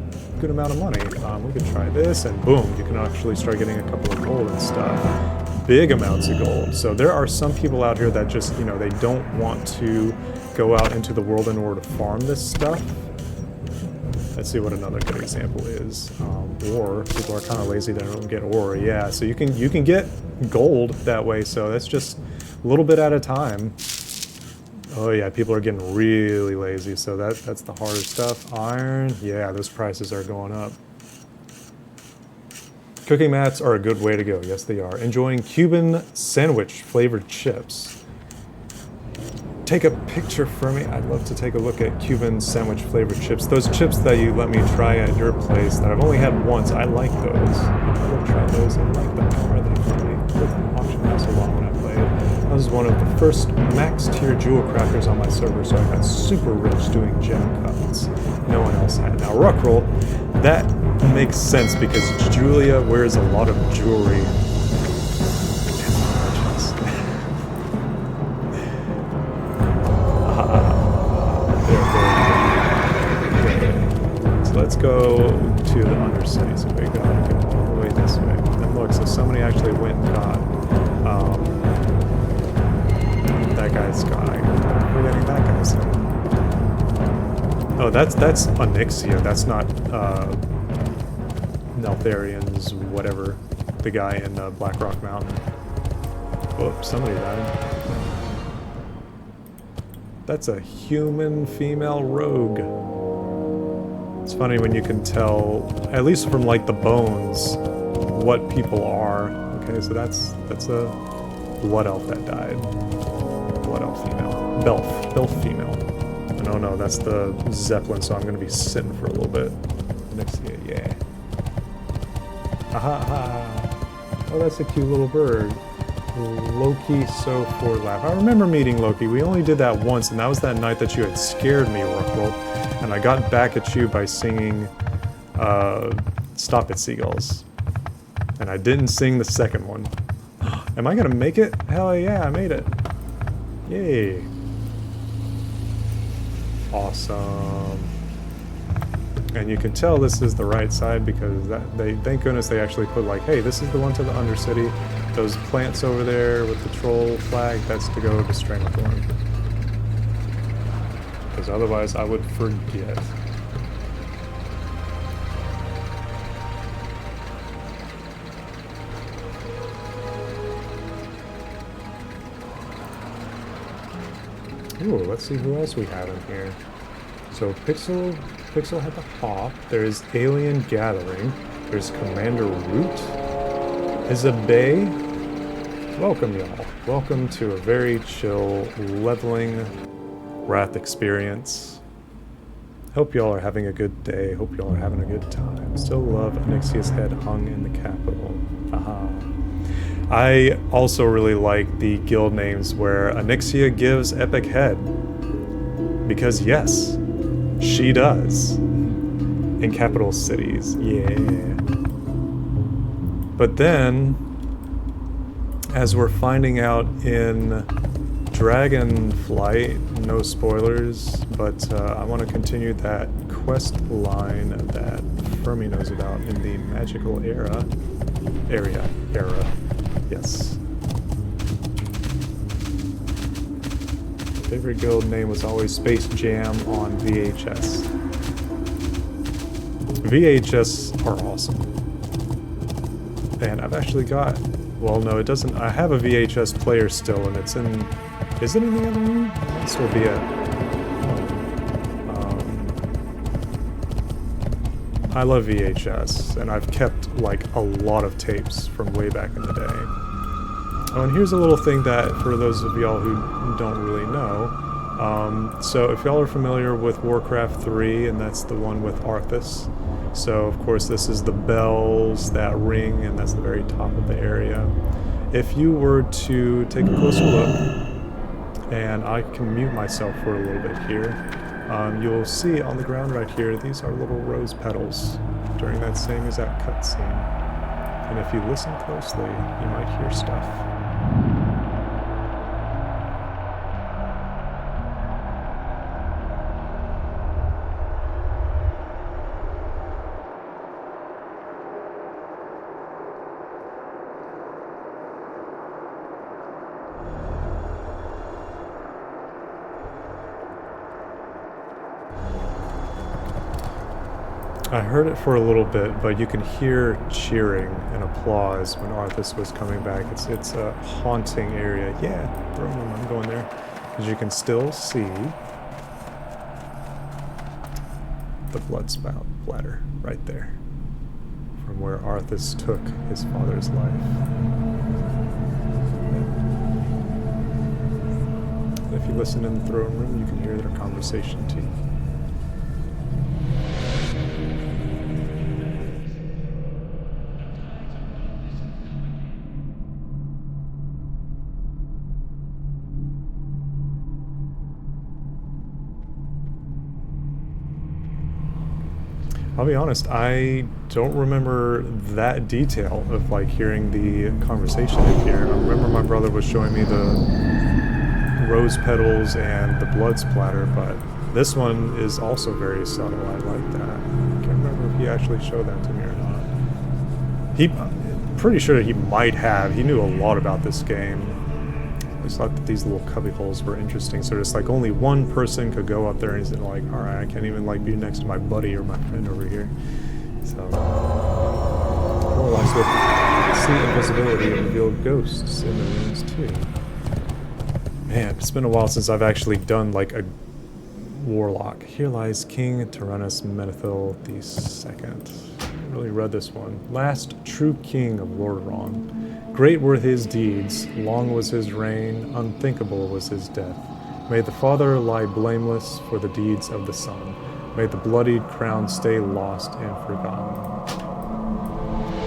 good amount of money. We could try this, and boom, you can actually start getting a couple of gold and stuff. Big amounts of gold. So there are some people out here that just, you know, they don't want to go out into the world in order to farm this stuff. Let's see what another good example is. Ore. People are kind of lazy. They don't get ore. Yeah, so you can get gold that way. So that's just a little bit at a time. Oh yeah, people are getting really lazy. So that's the harder stuff. Iron. Yeah, those prices are going up. Cooking mats are a good way to go. Yes, they are. Enjoying Cuban sandwich flavored chips. Take a picture for me. I'd love to take a look at Cuban sandwich flavored chips. Those chips that you let me try at your place that I've only had once, I like those. I would try those. I like them. How are they funny? With auction house a lot when I played. That was one of the first max tier jewel crackers on my server, so I got super rich doing gem cuts. No one else had. Now Rockroll, that makes sense because Julia wears a lot of jewelry. Let's go to the Undercity, so we gotta go all the way this way. And look, so somebody actually went and got, that guy's guy. I'm forgetting that guy's name. Oh, that's Onyxia, that's not, Neltharian's whatever, the guy in Blackrock Mountain. Oh, somebody died. That's a human female rogue. It's funny when you can tell, at least from like the bones, what people are. Okay, so that's a blood elf that died. Blood elf female. Belf female. And oh no, that's the Zeppelin, so I'm gonna be sitting for a little bit. Next year, yeah. Aha ha. Oh, that's a cute little bird. Loki so for laugh. I remember meeting Loki. We only did that once, and that was that night that you had scared me, Rockroll. And I got back at you by singing Stop It Seagulls. And I didn't sing the second one. Am I gonna make it? Hell yeah, I made it. Yay. Awesome. And you can tell this is the right side because thank goodness they actually put like, hey, this is the one to the Undercity. Those plants over there with the troll flag, that's to go to Stranglethorn. Because otherwise I would forget. Ooh, let's see who else we have in here. So Pixel had the Hawk. There's Alien Gathering. There's Commander Root. Isabay. Welcome, y'all. Welcome to a very chill leveling Wrath experience. Hope y'all are having a good day. Hope y'all are having a good time. Still love Onyxia's head hung in the capital. Aha. I also really like the guild names where Onyxia gives Epic Head. Because yes, she does. In capital cities. Yeah. But then, as we're finding out in Dragonflight, no spoilers, but I want to continue that quest line that Fermi knows about in the magical era. Yes. Favorite guild name was always Space Jam on VHS. VHS are awesome. And I've actually got, well no it doesn't, I have a VHS player still and it's in, is it in the other room? It might still be I love VHS, and I've kept like a lot of tapes from way back in the day. Oh, and here's a little thing that, for those of y'all who don't really know, so if y'all are familiar with Warcraft 3, and that's the one with Arthas, so of course this is the bells that ring, and that's the very top of the area. If you were to take a closer look, and I can mute myself for a little bit here, you'll see on the ground right here, these are little rose petals during that same exact cutscene. And if you listen closely, you might hear stuff. I heard it for a little bit, but you can hear cheering and applause when Arthas was coming back. It's a haunting area. Yeah, throne room, I'm going there. As you can still see the blood spout bladder right there, from where Arthas took his father's life. And if you listen in the throne room, you can hear their conversation too. I'll be honest, I don't remember that detail of like hearing the conversation in here. I remember my brother was showing me the rose petals and the blood splatter, but this one is also very subtle. I like that. I can't remember if he actually showed that to me or not. I'm pretty sure he might have. He knew a lot about this game. I just thought that these little cubby holes were interesting. So just like only one person could go up there and he's like, alright, I can't even like be next to my buddy or my friend over here. So Warlocks with see invisibility and reveal ghosts in the rooms too. Man, it's been a while since I've actually done like a Warlock. Here lies King Tyrannus Menethil II. I haven't really read this one. Last true king of Lordaeron. Great were his deeds, long was his reign, unthinkable was his death. May the father lie blameless for the deeds of the son. May the bloodied crown stay lost and forgotten.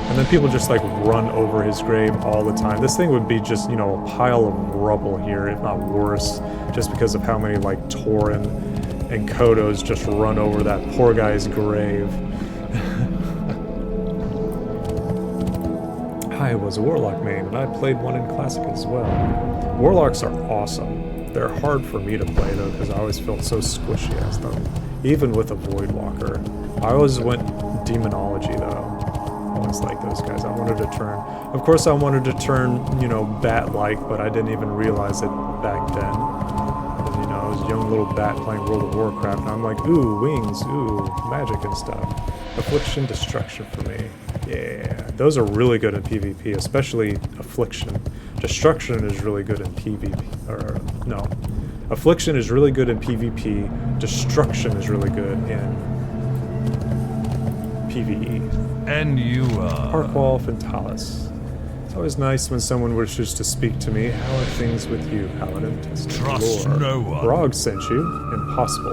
And then people just like run over his grave all the time. This thing would be just, you know, a pile of rubble here, if not worse, just because of how many like Tauren and Kodos just run over that poor guy's grave. I was a Warlock main, and I played one in Classic as well. Warlocks are awesome. They're hard for me to play though, because I always felt so squishy as them. Even with a Voidwalker. I always went Demonology though. I always liked those guys. I wanted to turn... Of course I wanted to turn, you know, bat-like, but I didn't even realize it back then. Because, you know, I was a young little bat playing World of Warcraft, and I'm like, ooh, wings, ooh, magic and stuff. Affliction, Destruction for me. Yeah, those are really good in PvP, especially Affliction. Destruction is really good in PvP, or no. Affliction is really good in PvP, Destruction is really good in PvE. And you Parkwall Fentalis. It's always nice when someone wishes to speak to me. How are things with you, Paladin? Trust no one. Brog sent you. Impossible.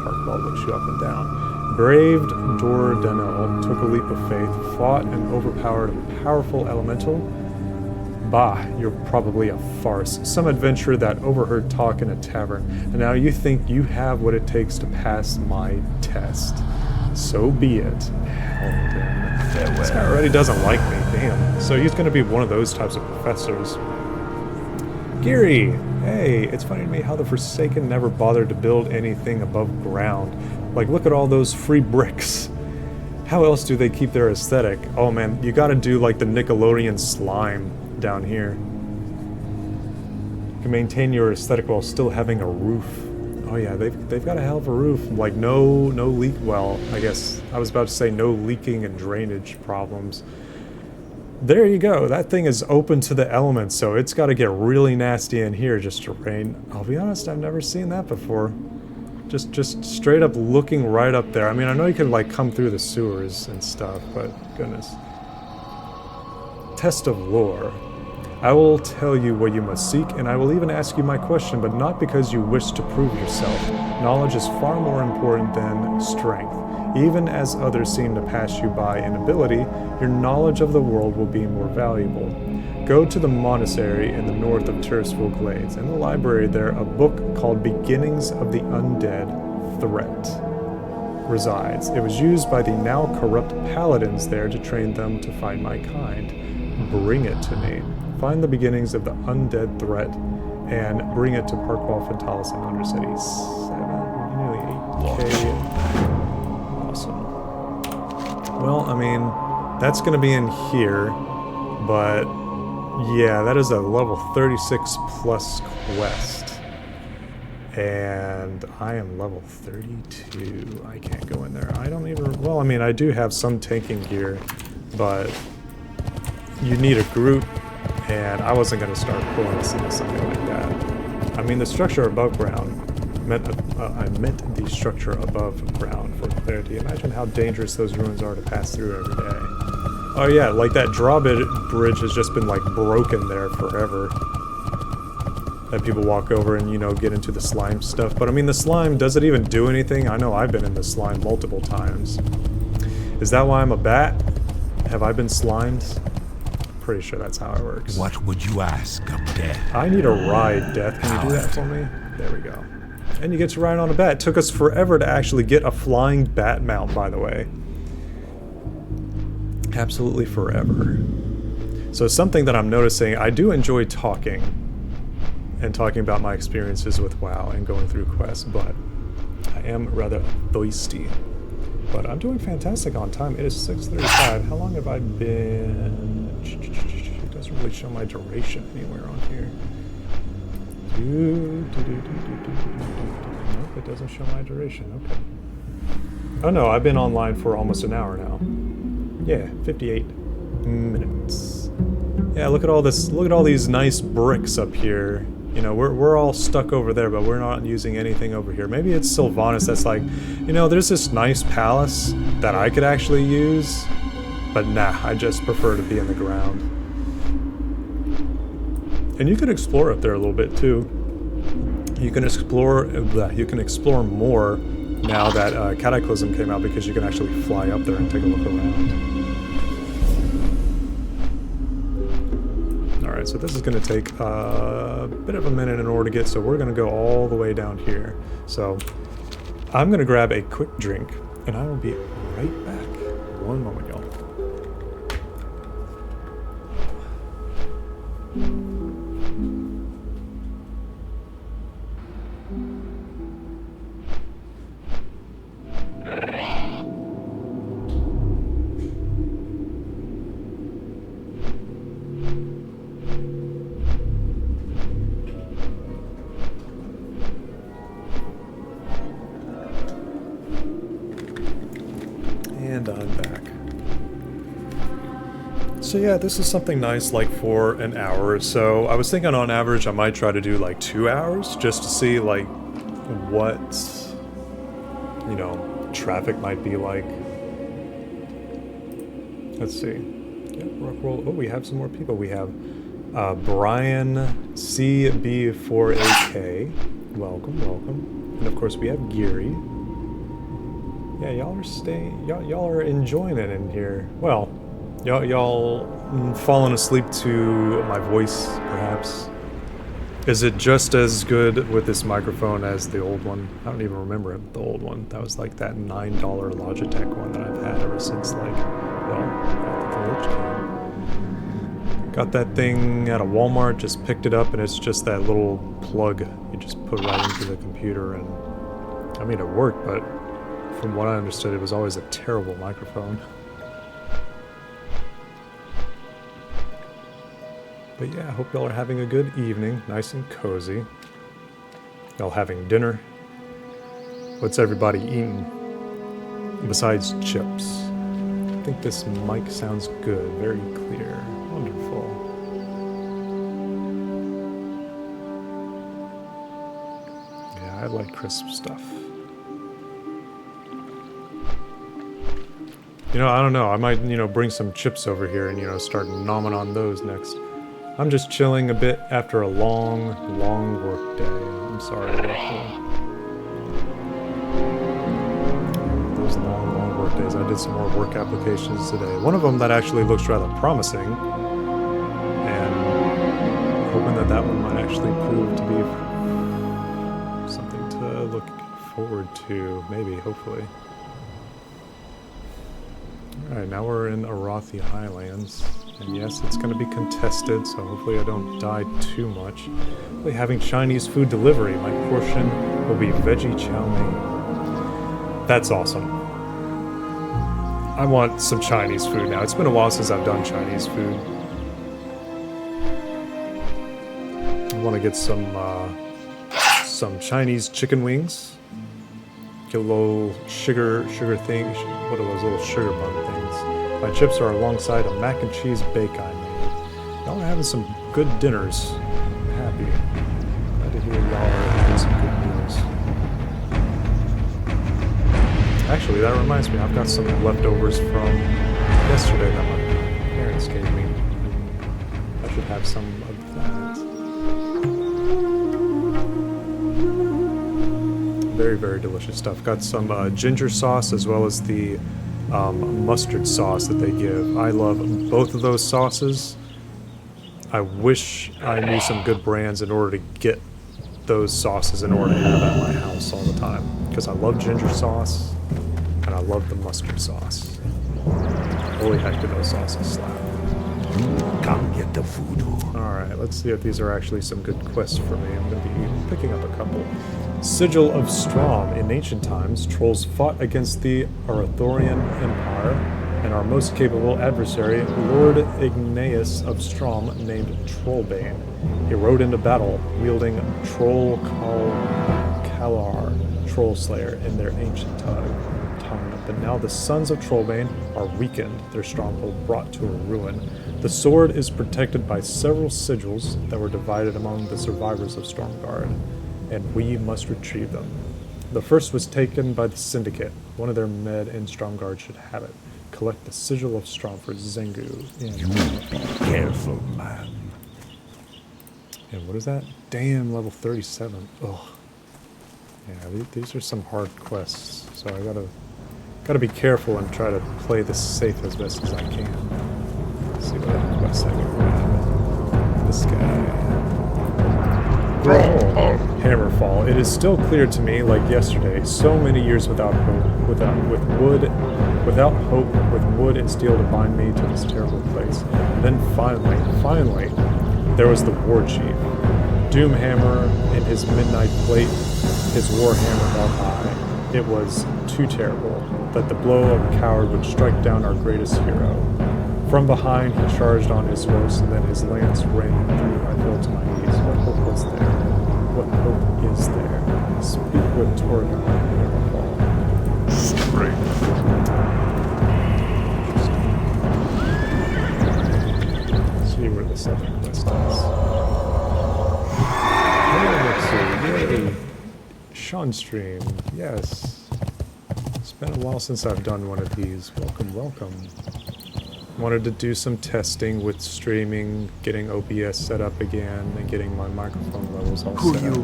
Parkwall looks you up and down. Braved Dordanel, took a leap of faith, fought and overpowered a powerful elemental. Bah, you're probably a farce. Some adventurer that overheard talk in a tavern, and now you think you have what it takes to pass my test. So be it. Paladin. This guy already doesn't like me, damn. So he's gonna be one of those types of professors. Geary! Hey, it's funny to me how the Forsaken never bothered to build anything above ground. Like, look at all those free bricks. How else do they keep their aesthetic? Oh man, you gotta do like the Nickelodeon slime down here. You can maintain your aesthetic while still having a roof. Oh yeah, they've got a hell of a roof. Like no leak, well, I guess I was about to say no leaking and drainage problems. There you go, that thing is open to the elements, so it's gotta get really nasty in here just to rain. I'll be honest, I've never seen that before. Just straight up looking right up there. I mean, I know you can like come through the sewers and stuff, but goodness. Test of lore. I will tell you what you must seek, and I will even ask you my question, but not because you wish to prove yourself. Knowledge is far more important than strength. Even as others seem to pass you by in ability, your knowledge of the world will be more valuable. Go to the monastery in the north of Tirisful Glades. In the library there, a book called Beginnings of the Undead Threat resides. It was used by the now corrupt paladins there to train them to fight my kind. Bring it to me. Find the beginnings of the undead threat and bring it to Parkwall Fentalis and Undercity. 7, nearly 8k. Awesome. Well, I mean, that's going to be in here, but yeah, that is a level 36 plus quest. And I am level 32. I can't go in there. I don't even... Well, I mean, I do have some tanking gear, but you need a group, and I wasn't going to start pulling into something like that. I mean, the structure above ground meant... I meant the structure above ground for clarity. Imagine how dangerous those ruins are to pass through every day. Oh yeah, like that drawbridge has just been like broken there forever. That people walk over and, you know, get into the slime stuff. But I mean, the slime, does it even do anything? I know I've been in the slime multiple times. Is that why I'm a bat? Have I been slimed? Pretty sure that's how it works. What would you ask of death? I need a ride, Death. Can you do that for me? There we go. And you get to ride on a bat. It took us forever to actually get a flying bat mount, by the way. Absolutely forever. So something that I'm noticing, I do enjoy talking. And talking about my experiences with WoW and going through quests, but I am rather thirsty. But I'm doing fantastic on time. It is 6:35. How long have I been? It doesn't really show my duration anywhere on here. Nope, it doesn't show my duration. Okay. Oh no, I've been online for almost an hour now. Yeah, 58 minutes. Yeah, look at all this. Look at all these nice bricks up here. You know, we're all stuck over there, but we're not using anything over here. Maybe it's Sylvanas that's like, you know, there's this nice palace that I could actually use, but nah, I just prefer to be in the ground. And you can explore up there a little bit too. You can explore more now that Cataclysm came out, because you can actually fly up there and take a look around. Alright, so this is going to take a bit of a minute in order to get, so we're going to go all the way down here. So, I'm going to grab a quick drink, and I will be right back. One moment, y'all. And I'm back. So yeah, this is something nice like for an hour or so. I was thinking on average I might try to do like 2 hours just to see like what, you know, traffic might be like. Let's see. Yeah, Rockroll. Oh, we have some more people. We have Brian CB4AK. Welcome, welcome. And of course we have Geary. Yeah, y'all are staying. Y'all are enjoying it in here. Well, y'all falling asleep to my voice, perhaps. Is it just as good with this microphone as the old one? I don't even remember the old one. That was like that $9 Logitech one that I've had ever since, like, well, after the Lich came. Got that thing at a Walmart. Just picked it up, and it's just that little plug you just put right into the computer, and I mean, it worked, but from what I understood, it was always a terrible microphone. But yeah, I hope y'all are having a good evening, nice and cozy. Y'all having dinner? What's everybody eating? Besides chips. I think this mic sounds good, very clear. Wonderful. Yeah, I like crisp stuff. You know, I don't know, I might, you know, bring some chips over here and, you know, start nomming on those next. I'm just chilling a bit after a long, long work day. I'm sorry about that. Those long, long work days. I did some more work applications today. One of them that actually looks rather promising. And hoping that that one might actually prove to be something to look forward to. Maybe, hopefully. Alright, now we're in Arathi Highlands. And yes, it's going to be contested, so hopefully I don't die too much. Hopefully having Chinese food delivery. My portion will be veggie chow mein. That's awesome. I want some Chinese food now. It's been a while since I've done Chinese food. I want to get some some Chinese chicken wings. Get a little sugar thing. What are those little sugar bun things? My chips are alongside a mac and cheese bake I made. Y'all are having some good dinners. I'm happy. Glad to hear y'all are having some good meals. Actually, that reminds me, I've got some leftovers from yesterday that my parents gave me. I should have some of that. Very, very delicious stuff. Got some ginger sauce as well as the mustard sauce that they give. I love both of those sauces. I wish I knew some good brands in order to get those sauces in order to have at my house all the time. Because I love ginger sauce and I love the mustard sauce. Holy heck, do those sauces slap. Come get the voodoo. Alright, let's see if these are actually some good quests for me. I'm going to be picking up a couple. Sigil of Strom. In ancient times, trolls fought against the Arathorian Empire, and our most capable adversary, Lord Ignaeus of Strom, named Trollbane. He rode into battle, wielding Troll Kalar, Troll Slayer, in their ancient tongue. But now the sons of Trollbane are weakened, their stronghold brought to a ruin. The sword is protected by several sigils that were divided among the survivors of Stormguard, and we must retrieve them. The first was taken by the Syndicate. One of their men in Stormguard should have it. Collect the Sigil of Strom for Zengu. You be careful, man. And what is that? Damn, level 37. Ugh. Yeah, these are some hard quests, so I gotta be careful and try to play this safe as best as I can. Let's see what other quests I can grab. This guy. Hammerfall. It is still clear to me, like yesterday, so many years without hope, without hope, with wood and steel to bind me to this terrible place. And then finally, there was the War Chief. Doomhammer in his midnight plate, his warhammer held high. It was too terrible that the blow of a coward would strike down our greatest hero. From behind, he charged on his horse, and then his lance rang through. I fell to my knees. What hope was there? What hope is there? Speak with Torgon, Hammerfall. Strength. Let's see where this other quest is. Oh, let's see. Yay! Seanstream. Yes. It's been a while since I've done one of these. Welcome, welcome. Wanted to do some testing with streaming, getting OBS set up again, and getting my microphone levels all set up.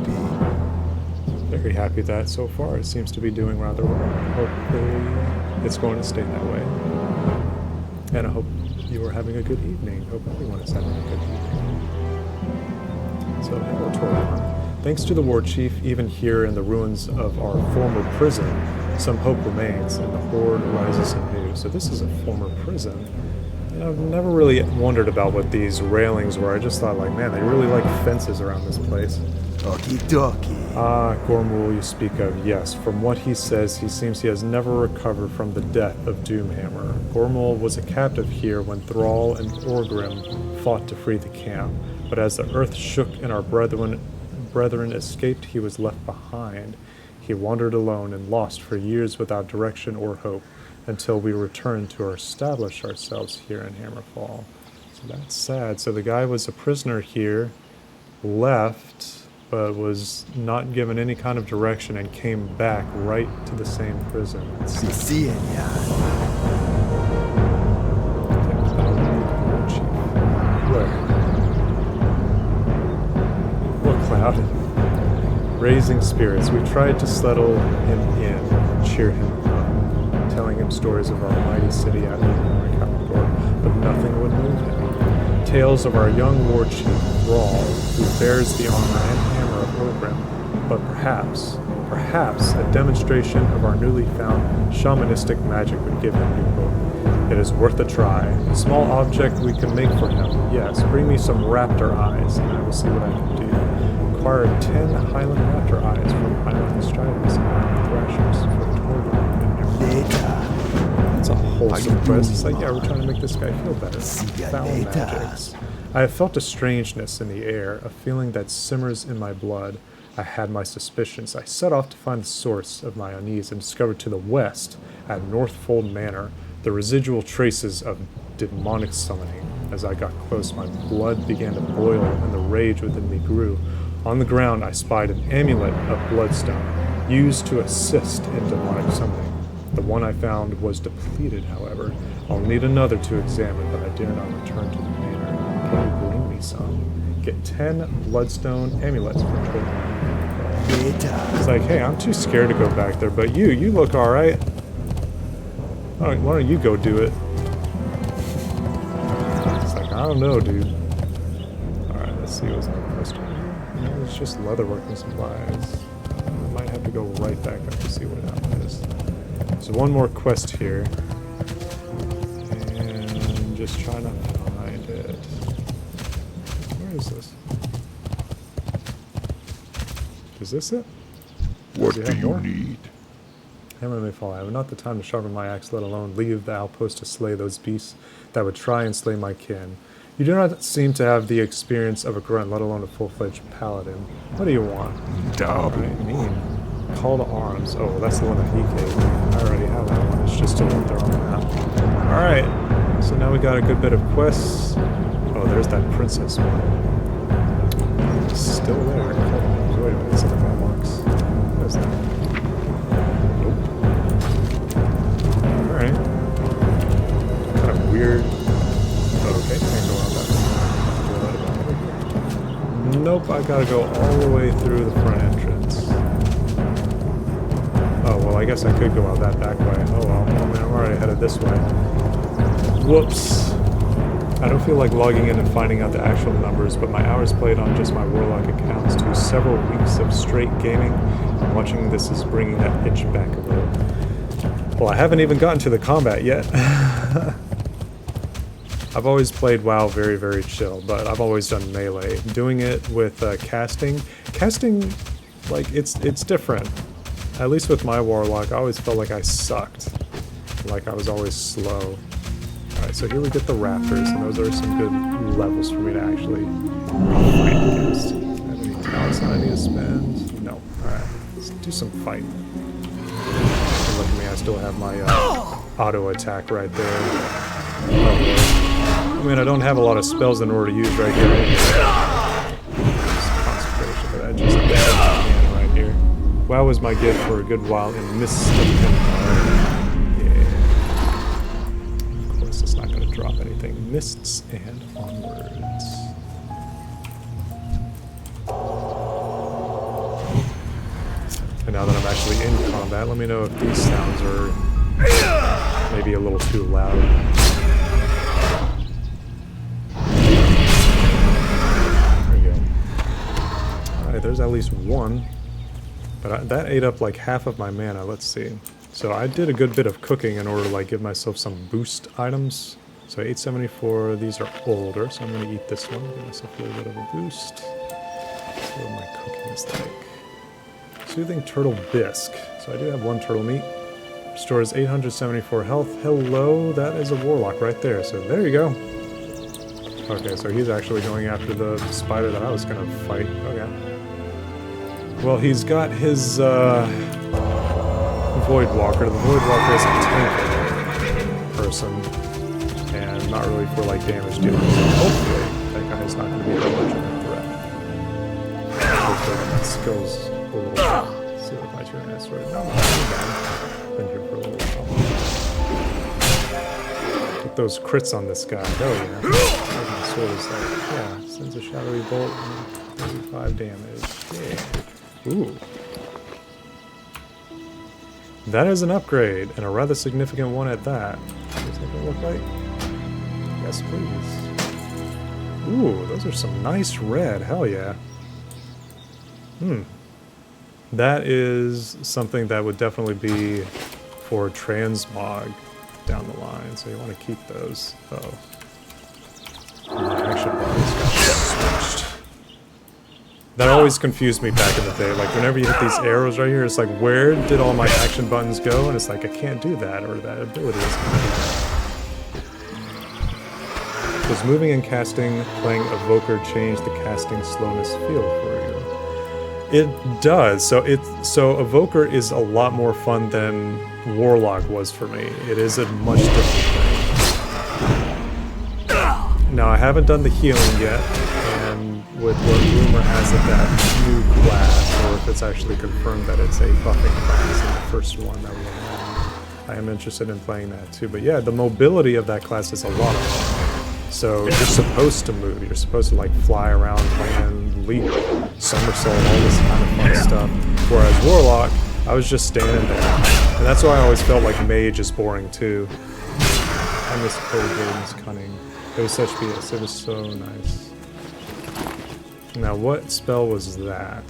Very happy with that so far. It seems to be doing rather well. Hopefully it's going to stay that way. And I hope you are having a good evening. Hope everyone is having a good evening. So, hello, Torgon. Thanks to the War Chief, even here in the ruins of our former prison, some hope remains, and the Horde rises anew. So this is a former prison. I've never really wondered about what these railings were. I just thought, like, man, they really like fences around this place. Okie Ah, Gormul you speak of, yes. From what he says, he seems he has never recovered from the death of Doomhammer. Gormul was a captive here when Thrall and Orgrim fought to free the camp. But as the earth shook and our brethren escaped, he was left behind. He wandered alone and lost for years without direction or hope, until we returned to establish ourselves here in Hammerfall. So that's sad. So the guy was a prisoner here, left, but was not given any kind of direction and came back right to the same prison. What cloud? Raising spirits. We tried to settle him in and cheer him up, telling him stories of our mighty city out here in Kalador, but nothing would move him. Tales of our young war chief, Thrall, who bears the armor and hammer of Orgrim, but perhaps a demonstration of our newly found shamanistic magic would give him new hope. It is worth a try. A small object we can make for him. Yes, bring me some raptor eyes, and I will see what I can do. Acquire 10 Highland raptor eyes from Highland Striders and Highland Thrashers for Torgon and Hammerfall. That's a wholesome quest. It's like, yeah, we're trying to make this guy feel better. Foul magics. I have felt a strangeness in the air, a feeling that simmers in my blood. I had my suspicions. I set off to find the source of my unease and discovered to the west, at Northfold Manor, the residual traces of demonic summoning. As I got close, my blood began to boil and the rage within me grew. On the ground, I spied an amulet of bloodstone, used to assist in demonic summoning. The one I found was depleted, however. I'll need another to examine, but I dare not return to the manor. Can you bring me some? Get 10 bloodstone amulets for total. It's like, hey, I'm too scared to go back there, but you look alright. Why don't you go do it? It's like, I don't know, dude. Alright, let's see what's on the quest here. No, it's just leatherworking supplies. I might have to go right back up to see what that is. So one more quest here. And just trying to find it. Where is this? Is this it? What Do do you you have more? need? Hammer may fall. I have not the time to sharpen my axe, let alone leave the outpost to slay those beasts that would try and slay my kin. You do not seem to have the experience of a grunt, let alone a full-fledged paladin. What do you want? Double. Alright, mean. Call to arms. Oh, well, that's the one that he gave me. I already have that one. It's just still up there on the map. Alright, so now we got a good bit of quests. Oh, there's that princess one. It's still there. Call to arms. Wait a minute, it's in the marks. What is that? Nope. Alright. Kind of weird. Oh, okay, can't go out that way. Nope, I gotta go all the way through the front entrance. Oh, well, I guess I could go out that back way. Oh, well. Oh, man, I'm already headed this way. Whoops. I don't feel like logging in and finding out the actual numbers, but my hours played on just my Warlock accounts to several weeks of straight gaming, and watching this is bringing that itch back a little. Well, I haven't even gotten to the combat yet. I've always played WoW very, very chill, but I've always done melee. Doing it with casting, like, it's different. At least with my Warlock, I always felt like I sucked. Like I was always slow. Alright, so here we get the Raptors, and those are some good levels for me to actually fight against. Do I have any talents that I need to spend? No. Alright, let's do some fighting. And look at me, I still have my auto attack right there. Oh, I mean, I don't have a lot of spells in order to use right here. Just concentration, but I just can right here. WoW was my gift for a good while in Mist of Empire. Yeah. Of course, it's not going to drop anything. Mists and onwards. And now that I'm actually in combat, let me know if these sounds are maybe a little too loud. There we go. Alright, there's at least one. But that ate up like half of my mana. Let's see. So I did a good bit of cooking in order to like give myself some boost items. So 874, these are older, so I'm going to eat this one. Give myself a little bit of a boost. Let's see what my cooking is like. Soothing Turtle Bisque. So I do have one turtle meat. Restores 874 health. Hello, that is a Warlock right there. So there you go. Okay, so he's actually going after the spider that I was going to fight. Okay. Well, he's got his Void Walker. The Void Walker is a tank person, and not really for like damage dealing. So hopefully, that guy is not going to be that much of a threat. Hopefully, that skills a little bit. Let's see what my two-handed sword. No, not too bad. Been here for a little while. Get those crits on this guy. Hell yeah. My sword is like, yeah, sends a shadowy bolt and 35 damage. Yeah. Ooh. That is an upgrade, and a rather significant one at that. Does it look like? Yes, please. Ooh, those are some nice red. Hell yeah. That is something that would definitely be for transmog down the line, so you want to keep those. Oh. My action bars got switched. That always confused me back in the day. Like, whenever you hit these arrows right here, it's like, where did all my action buttons go? And it's like, I can't do that, or that ability isn't going to do that. Does moving and casting, playing Evoker change the casting slowness feel for you? It does. So Evoker is a lot more fun than Warlock was for me. It is a much different thing. Now I haven't done the healing yet, and with what rumor has it that new class, or if it's actually confirmed that it's a buffing class in the first one that we have, I am interested in playing that too. But yeah, the mobility of that class is a lot of fun. So you're supposed to move. You're supposed to like fly around, land, leap, somersault, all this kind of fun stuff. Whereas Warlock, I was just standing there, and that's why I always felt like Mage is boring too. I miss Cole Games Cunning. It was such BS. It was so nice. Now, what spell was that?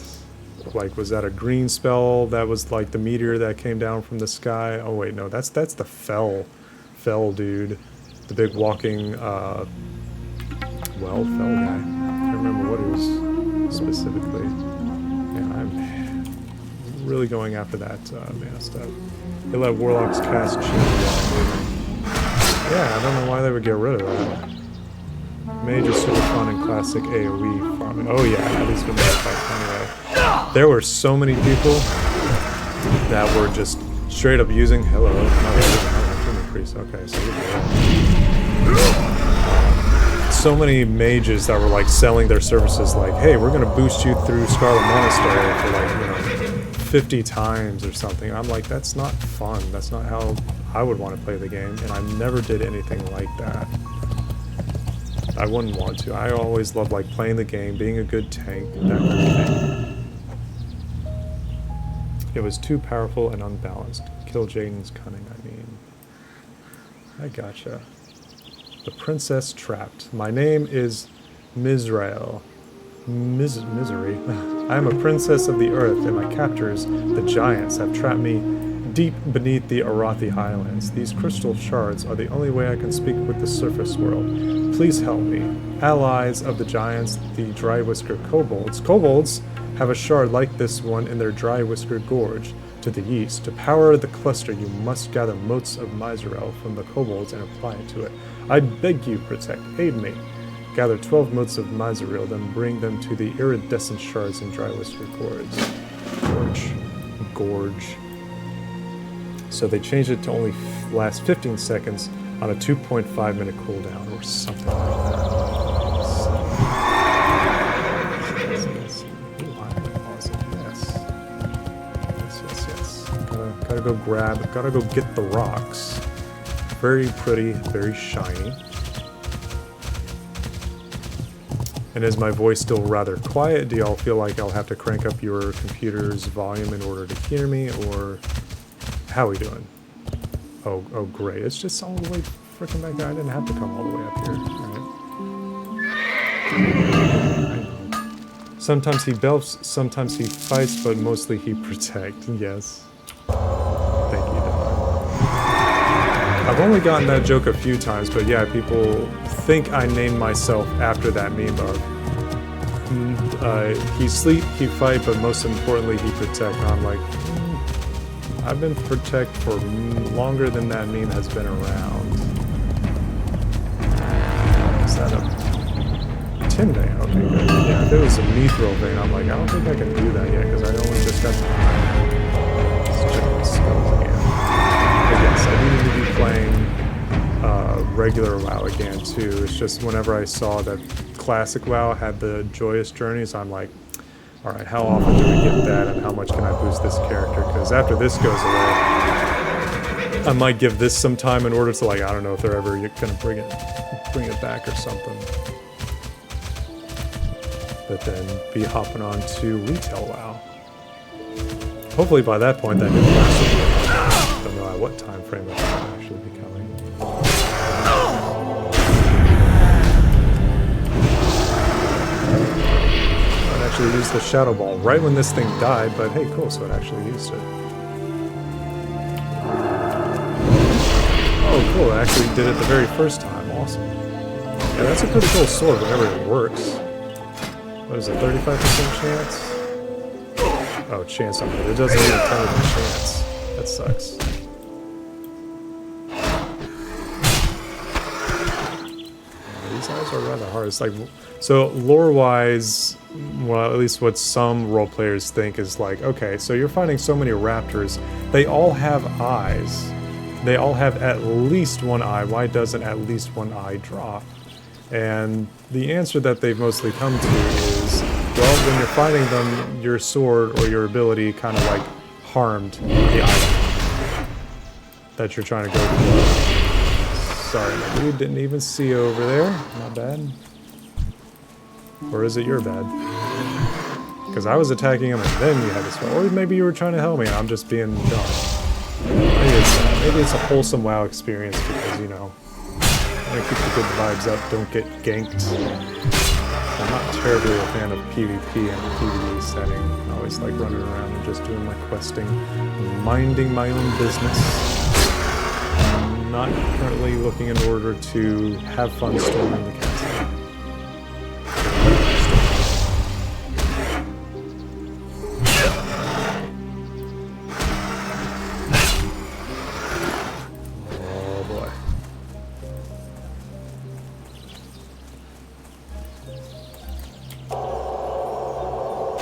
Like, was that a green spell that was like the meteor that came down from the sky? Oh wait, no, that's the fell dude. The big walking, fell guy. I can't remember what it was specifically. Yeah, I'm really going after that mana stuff. They let Warlocks cast Shield while moving. Yeah, I don't know why they would get rid of that. Mage is super fun in classic AoE farming. Oh yeah, at least with that fight anyway. There were so many people that were just straight up using hello. Increase. Okay, so so many mages that were like selling their services like, hey, we're gonna boost you through Scarlet Monastery for like, 50 times or something. I'm like, that's not fun. That's not how I would want to play the game, and I never did anything like that. I wouldn't want to. I always loved like playing the game, being a good tank, that kind of thing. It was too powerful and unbalanced. Kill Jaden's cunning, I mean. I gotcha. The Princess Trapped. My name is Mizrael. Misery. I am a princess of the earth, and my captors, the giants, have trapped me deep beneath the Arathi Highlands. These crystal shards are the only way I can speak with the surface world. Please help me. Allies of the giants, the Dry Whisker Kobolds. Kobolds have a shard like this one in their Dry Whisker Gorge. To the east. To power the cluster, you must gather motes of Mizrael from the kobolds and apply it to it. I beg you, protect, aid me. Gather 12 motes of Mizrael, then bring them to the iridescent shards in Dry Whisker Gorge. So they changed it to only last 15 seconds on a 2.5 minute cooldown or something like that. Gotta go get the rocks. Very pretty, very shiny. And is my voice still rather quiet? Do y'all feel like I'll have to crank up your computer's volume in order to hear me, or how are we doing? Oh, great. It's just all the way freaking back there. I didn't have to come all the way up here. Right. Sometimes he belts, sometimes he fights, but mostly he protects. Yes. Thank you, Don. I've only gotten that joke a few times, but yeah, people think I named myself after that meme bug. He sleep, he fight, but most importantly, he protect. And I'm like, I've been protect for longer than that meme has been around. Is that a Tim vein? Okay, good. Yeah, if it was a mithril vein, I'm like, I don't think I can do that yet, because I only just got spells again. But yes, I needed to be playing regular WoW again too. It's just whenever I saw that classic WoW had the joyous journeys, I'm like, alright, how often do we get that, and how much can I boost this character? Because after this goes away, I might give this some time in order to, like, I don't know if they're ever gonna bring it back or something. But then be hopping on to retail WoW. Hopefully by that point that new class will be out. Don't know at what time frame it will actually be coming. It actually used the Shadow Ball right when this thing died, but hey, cool, so it actually used it. Oh, cool, it actually did it the very first time. Awesome. Yeah, that's a pretty cool sword whenever it works. What is it, 35% chance? Oh, chance on it. It doesn't even tell me the chance. That sucks. Yeah, these eyes are rather hard. It's like, so lore-wise, well, at least what some role players think is like, okay, so you're fighting so many raptors, they all have eyes. They all have at least one eye. Why doesn't at least one eye drop? And the answer that they've mostly come to is, well, when you're fighting them, your sword or your ability kind of like harmed the item that you're trying to go for. Sorry, my dude, didn't even see over there. Not bad. Or is it your bad? Because I was attacking him and then you had to spell. Or maybe you were trying to help me and I'm just being dumb. Maybe it's a wholesome WoW experience because, you know, I want to keep the good vibes up, don't get ganked. I'm not terribly a fan of PvP and the PvE setting. I always like running around and just doing my questing, minding my own business. I'm not currently looking in order to have fun storming the castle.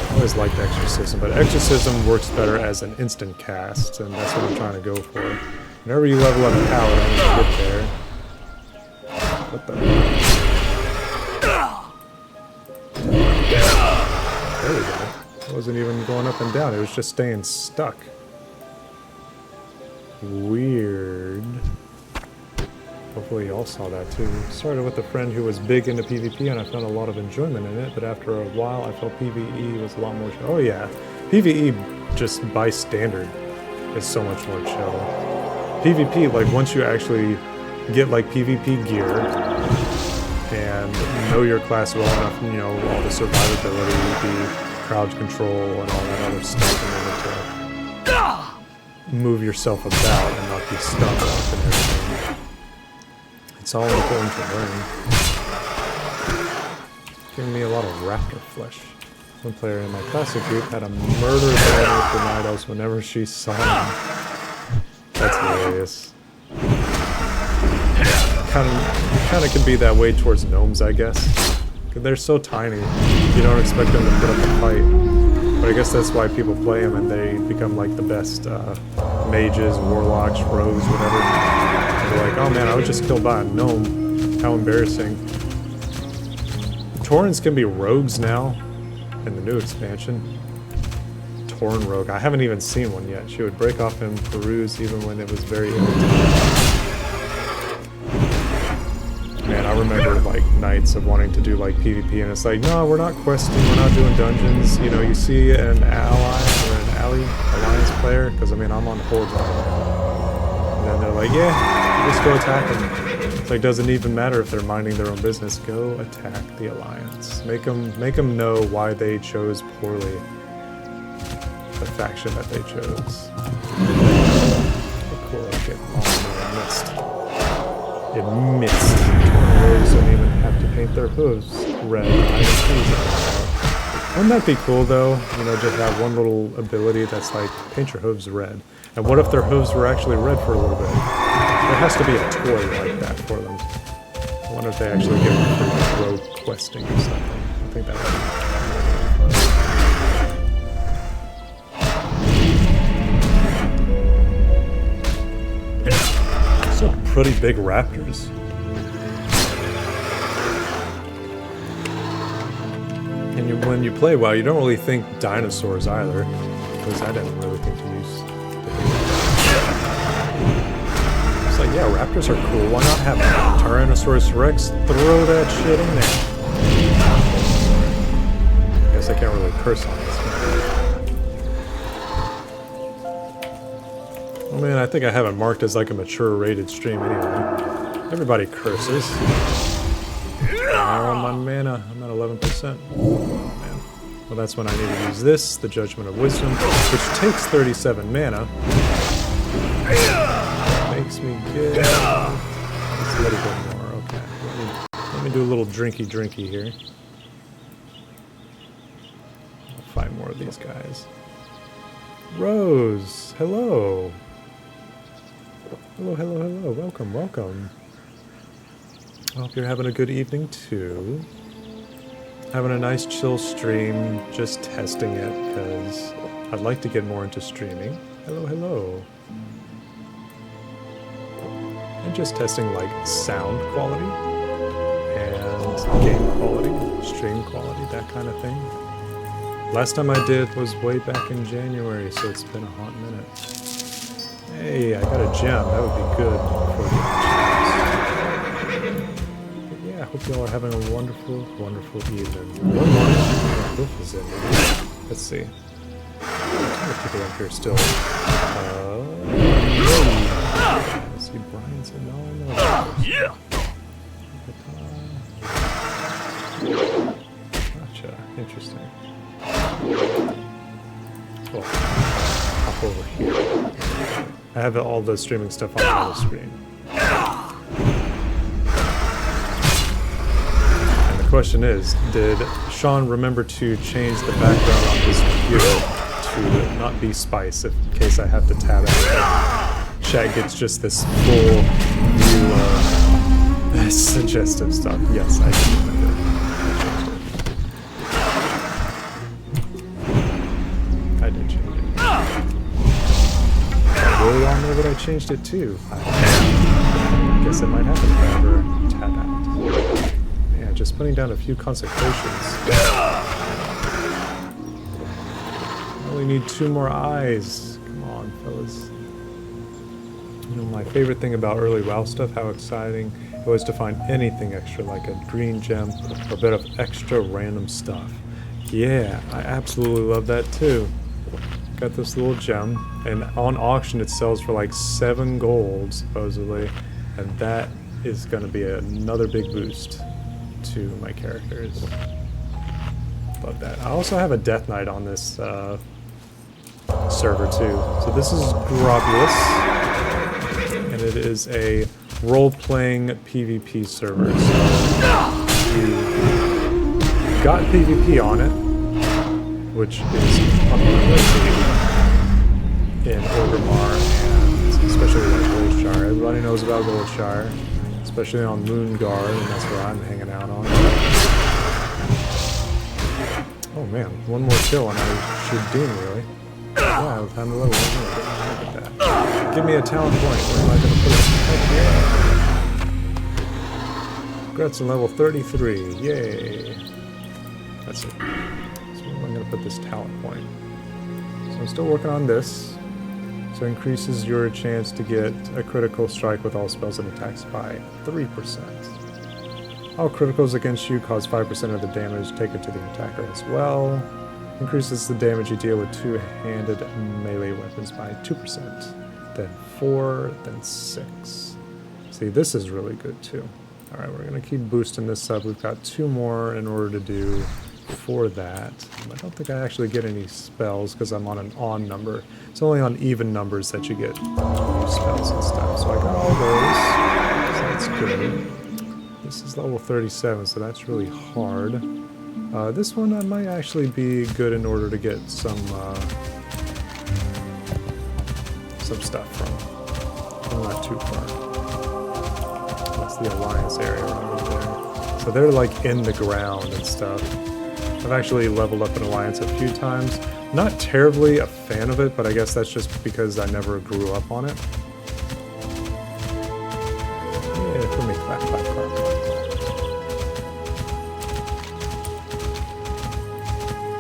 I always liked Exorcism, but Exorcism works better as an instant cast, and that's what I'm trying to go for. Whenever you level up a power, I need to get there. What the? There we go. It wasn't even going up and down, it was just staying stuck. Weird. Hopefully y'all saw that too. Started with a friend who was big into PvP and I found a lot of enjoyment in it, but after a while I felt PvE was a lot more chill. Oh yeah, PvE just by standard is so much more chill. PvP, like once you actually get like PvP gear and know your class well enough, you know, all the survivability, the crowd control and all that other stuff in order to move yourself about and not be stuck up and everything. It's all important to learn. Giving me a lot of raptor flesh. One player in my classic group had a murder battle for Night Elves whenever she saw him. That's hilarious. Kind of can be that way towards gnomes, I guess. They're so tiny, you don't expect them to put up a fight. But I guess that's why people play them and they become like the best mages, warlocks, rogues, whatever. They're like, oh man, I was just killed by a gnome. How embarrassing. Taurens can be rogues now in the new expansion. Tauren rogue. I haven't even seen one yet. She would break off and peruse even when it was very irritating. Man, I remember like nights of wanting to do like PvP and it's like, no, we're not questing, we're not doing dungeons. You know, you see an ally or an alliance player, because I mean, I'm on Horde right now. And then they're like, yeah, just go attack them. It's like, doesn't even matter if they're minding their own business. Go attack the alliance. Make them know why they chose poorly the faction that they chose. Oh, cool, I get all missed. It missed. Rogues don't even have to paint their hooves red. Wouldn't that be cool though? You know, just have one little ability that's like, paint your hooves red. And what if their hooves were actually red for a little bit? There has to be a toy like that for them. I wonder if they actually give them free rogue questing or something. I think that would be pretty big raptors. And when you play WoW, you don't really think dinosaurs either, because I didn't really think to use. It's like, yeah, raptors are cool. Why not have Tyrannosaurus Rex? Throw that shit in there. I guess I can't really curse on this one. I mean, I think I have it marked as like a mature rated stream anyway. Everybody curses. Oh, my mana. I'm at 11%. Oh, man. Well, that's when I need to use this, the Judgment of Wisdom, which takes 37 mana. Makes me good. Let's let it go more. Okay. Let me do a little drinky here. I'll find more of these guys. Rose, hello. Hello. Welcome. I hope you're having a good evening too. Having a nice chill stream, just testing it because I'd like to get more into streaming. Hello, hello. And just testing like sound quality and game quality, stream quality, that kind of thing. Last time I did was way back in January, so it's been a hot minute. Hey, I got a gem. That would be good for the but yeah, I hope y'all are having a wonderful, wonderful evening. One more. Wolf is in. Let's see. A ton of people up here still. Let's see, Brian said no. Yeah. Gotcha. Interesting. Oh, hop over here. I have all the streaming stuff on the screen. And the question is, did Sean remember to change the background on his computer to not be Spice in case I have to tab out? Chat gets just this full view of suggestive stuff. Yes, I do remember. I did change it. I really all know what I changed it to. I guess it might happen if I ever tab out. Yeah, just putting down a few consecrations. I only need 2 more eyes. Come on, fellas. You know, my favorite thing about early WoW stuff, how exciting it was to find anything extra, like a green gem or a bit of extra random stuff. Yeah, I absolutely love that too. Got this little gem, and on auction it sells for like 7 gold, supposedly, and that is going to be another big boost to my characters. Love that. I also have a Death Knight on this server too. So this is Grobulus, and it is a role-playing PvP server. So you got PvP on it, which is popular in Orgrimmar and especially like Goldshire. Everybody knows about Goldshire, especially on Moonguard, and that's where I'm hanging out on. Oh man, 1 more kill and I should Doom, really. Yeah, time to level 1 more. Look at that. Give me a talent point. Where am I going to put it? Heck yeah. Gretchen level 33. Yay. That's it. So where am I going to put this talent point? So I'm still working on this. So it increases your chance to get a critical strike with all spells and attacks by 3%. All criticals against you cause 5% of the damage taken to the attacker as well. Increases the damage you deal with 2-handed melee weapons by 2%. Then 4, then 6. See, this is really good too. Alright, we're going to keep boosting this up. We've got 2 more in order to do for that. I don't think I actually get any spells because I'm on an on number. It's only on even numbers that you get spells and stuff. So I got all those. So that's good. This is level 37, so that's really hard. This one I might actually be good in order to get some stuff from. I'm not too far. That's the Alliance area right over there. So they're like in the ground and stuff. I've actually leveled up an Alliance a few times. Not terribly a fan of it, but I guess that's just because I never grew up on it. Yeah, for me, clap, clap, clap, clap.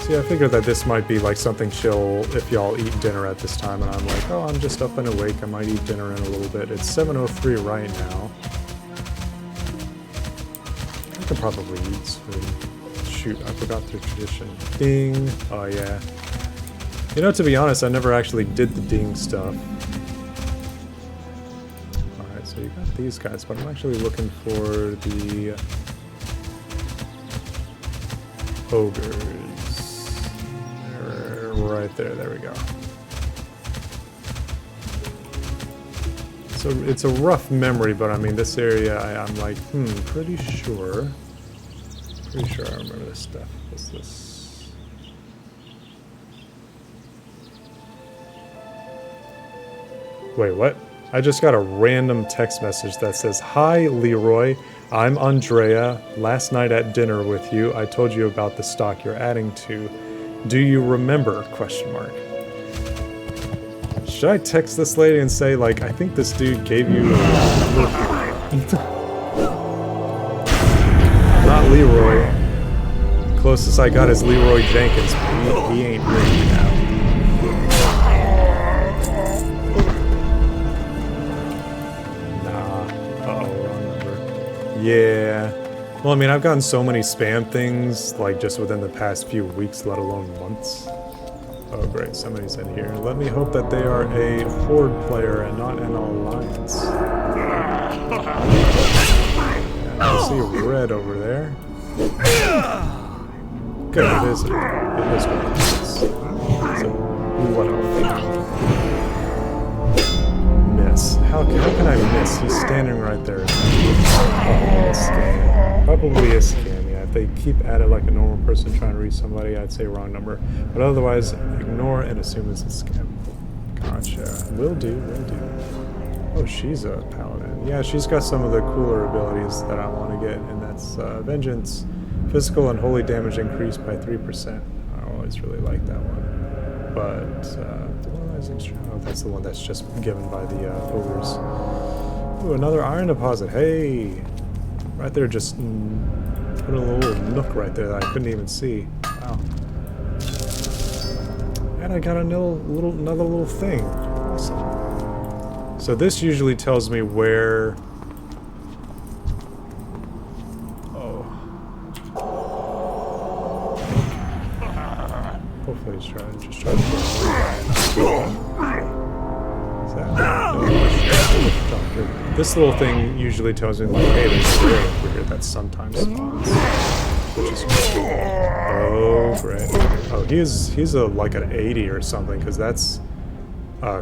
See, I figured that this might be like something chill if y'all eat dinner at this time, and I'm like, oh, I'm just up and awake, I might eat dinner in a little bit. It's 7:03 right now. I could probably eat soon. Shoot, I forgot the tradition. Ding. Oh, yeah. You know, to be honest, I never actually did the ding stuff. Alright, so you got these guys, but I'm actually looking for the ogres. They're right there, there we go. So it's a rough memory, but I mean, this area, I'm like, pretty sure I remember this stuff. What's this? Wait, what? I just got a random text message that says, "Hi, Leroy. I'm Andrea. Last night at dinner with you, I told you about the stock you're adding to. Do you remember?" Question mark. Should I text this lady and say, like, I think this dude gave you a number? Not Leroy. Closest I got is Leroy Jenkins, but he ain't really now. Yeah. Well, I mean, I've gotten so many spam things, like, just within the past few weeks, let alone months. Oh, great. Somebody's in here. Let me hope that they are a Horde player and not an Alliance. Yeah, I see red over there. Good, it is red. So, what else? Miss. How can I miss? He's standing right there. Probably a scam. Probably a scam, yeah. If they keep at it like a normal person trying to reach somebody, I'd say wrong number. But otherwise, ignore and assume it's a scam. Gotcha. Will do, will do. Oh, she's a paladin. Yeah, she's got some of the cooler abilities that I want to get, and that's Vengeance. Physical and holy damage increased by 3%. I always really like that one. But, oh, that's the one that's just given by the ogres. Ooh, another iron deposit. Hey! Right there, just put a little nook right there that I couldn't even see. Wow. And I got another little thing. Awesome. So this usually tells me where... Oh. Hopefully it's just trying to get This little thing usually tells me, like, hey, there's a bear over here that sometimes spawns. Which is cool. Oh, great. Oh, he's like an 80 or something, because that's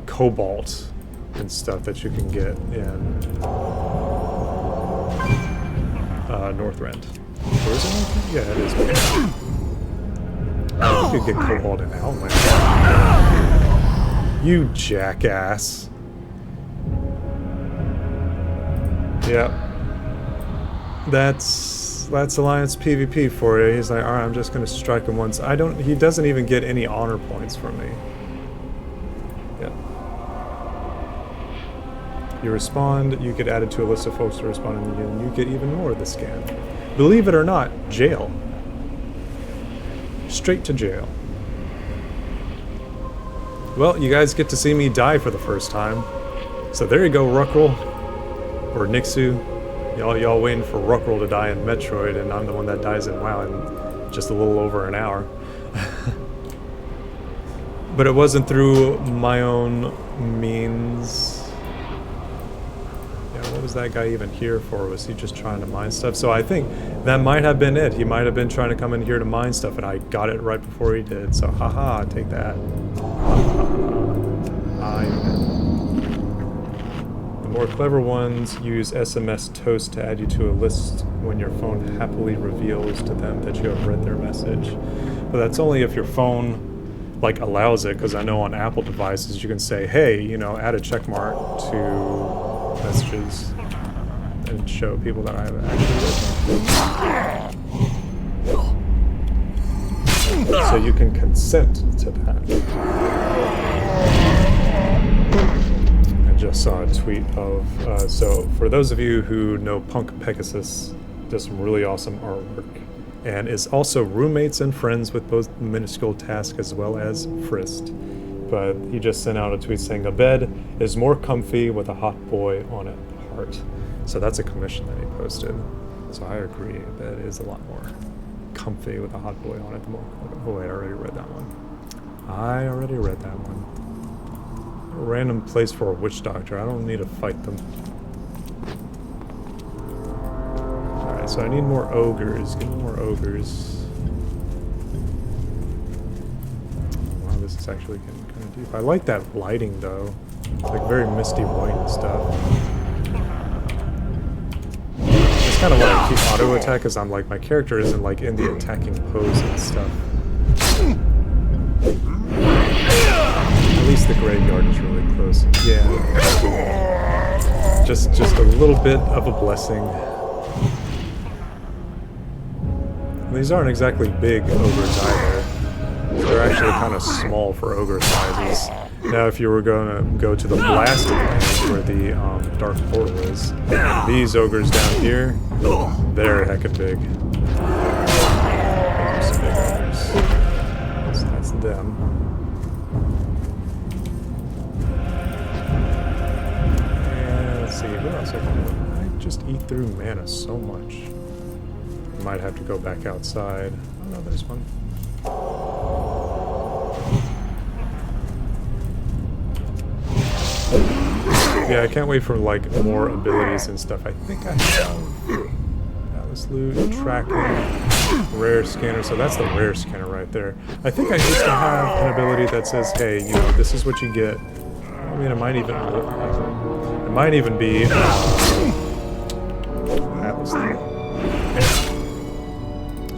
cobalt and stuff that you can get in Northrend. Where is it, Northrend? Yeah, it is. Oh, you could get cobalt in Outland. You jackass. Yep. That's Alliance PvP for you. He's like, alright, I'm just gonna strike him once. He doesn't even get any honor points from me. Yep. You respond, you get added to a list of folks to respond, and you get even more of the scan. Believe it or not, jail. Straight to jail. Well, you guys get to see me die for the first time. So there you go, Ruckroll. Or Nixu. Y'all waiting for Ruckroll to die in Metroid, and I'm the one that dies in WoW in just a little over an hour. But it wasn't through my own means. Yeah, what was that guy even here for? Was he just trying to mine stuff? So I think that might have been it. He might have been trying to come in here to mine stuff, and I got it right before he did. So haha, take that. The more clever ones use SMS Toast to add you to a list when your phone happily reveals to them that you have read their message. But that's only if your phone, like, allows it, because I know on Apple devices you can say, hey, you know, add a check mark to messages and show people that I have actually read them. So you can consent to that. Just saw a tweet of, so for those of you who know Punk Pegasus, does some really awesome artwork, and is also roommates and friends with both Minuscule Task as well as Frist. But he just sent out a tweet saying, a bed is more comfy with a hot boy on it, heart. So that's a commission that he posted. So I agree, a bed is a lot more comfy with a hot boy on it. The more, oh wait, I already read that one. I already read that one. A random place for a witch doctor. I don't need to fight them. Alright, so I need more ogres. Give me more ogres. Oh, wow, this is actually getting kind of deep. I like that lighting though. Like very misty white and stuff. That's kind of why I keep auto attack, because I'm like, my character isn't like in the attacking pose and stuff. At least the graveyard is really close. Yeah. Just a little bit of a blessing. These aren't exactly big ogres either. They're actually kind of small for ogre sizes. Now, if you were going to go to the blasted lands where the dark portal is, these ogres down here, they're heckin' big. Those are some big ogres. So that's them. And let's see, what else I can do? I just eat through mana so much. Might have to go back outside. Oh no, there's one. Yeah, I can't wait for like more abilities and stuff. I think I have Atlas Loot, Tracking, Rare Scanner. So that's the Rare Scanner right there. I think I used to have an ability that says, hey, you know, this is what you get. I mean, it might even be Atlas Loot.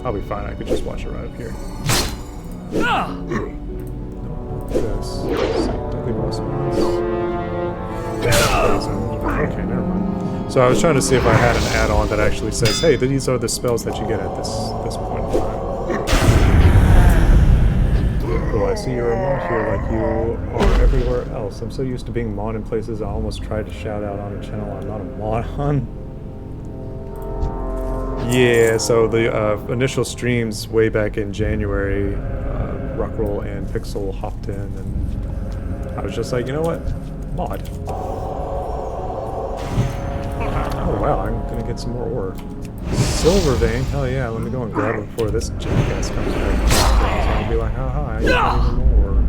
I'll be fine, I could just watch it right up here. This. Deadly Boss Mods. Okay, never mind. So I was trying to see if I had an add-on that actually says, hey, these are the spells that you get at this point in time. Oh, I see you're a mod here like you are everywhere else. I'm so used to being mod in places I almost tried to shout out on a channel I'm not a mod on. Yeah, so the initial streams way back in January, Rockroll and Pixel hopped in, and I was just like, you know what? Mod. Oh wow, I'm gonna get some more ore. Silver vein, hell yeah, let me go and grab it before this jackass comes back. So I'll be like, haha, I got even more ore.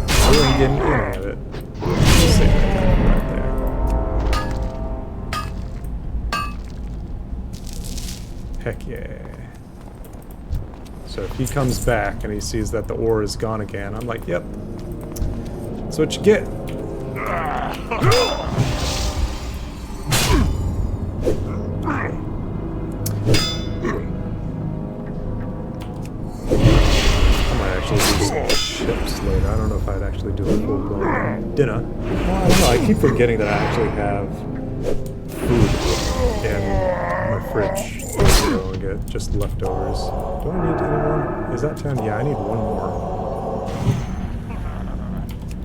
I ain't getting any of it. Just save that guy right there. Heck yeah. So if he comes back and he sees that the ore is gone again, I'm like, yep. That's what you get. I might actually do some chips later. I don't know if I'd actually do a full-blown dinner. Well, I don't know. I keep forgetting that I actually have food in my fridge. Go and get just leftovers. Do I need any more? Is that 10? Yeah, I need one more.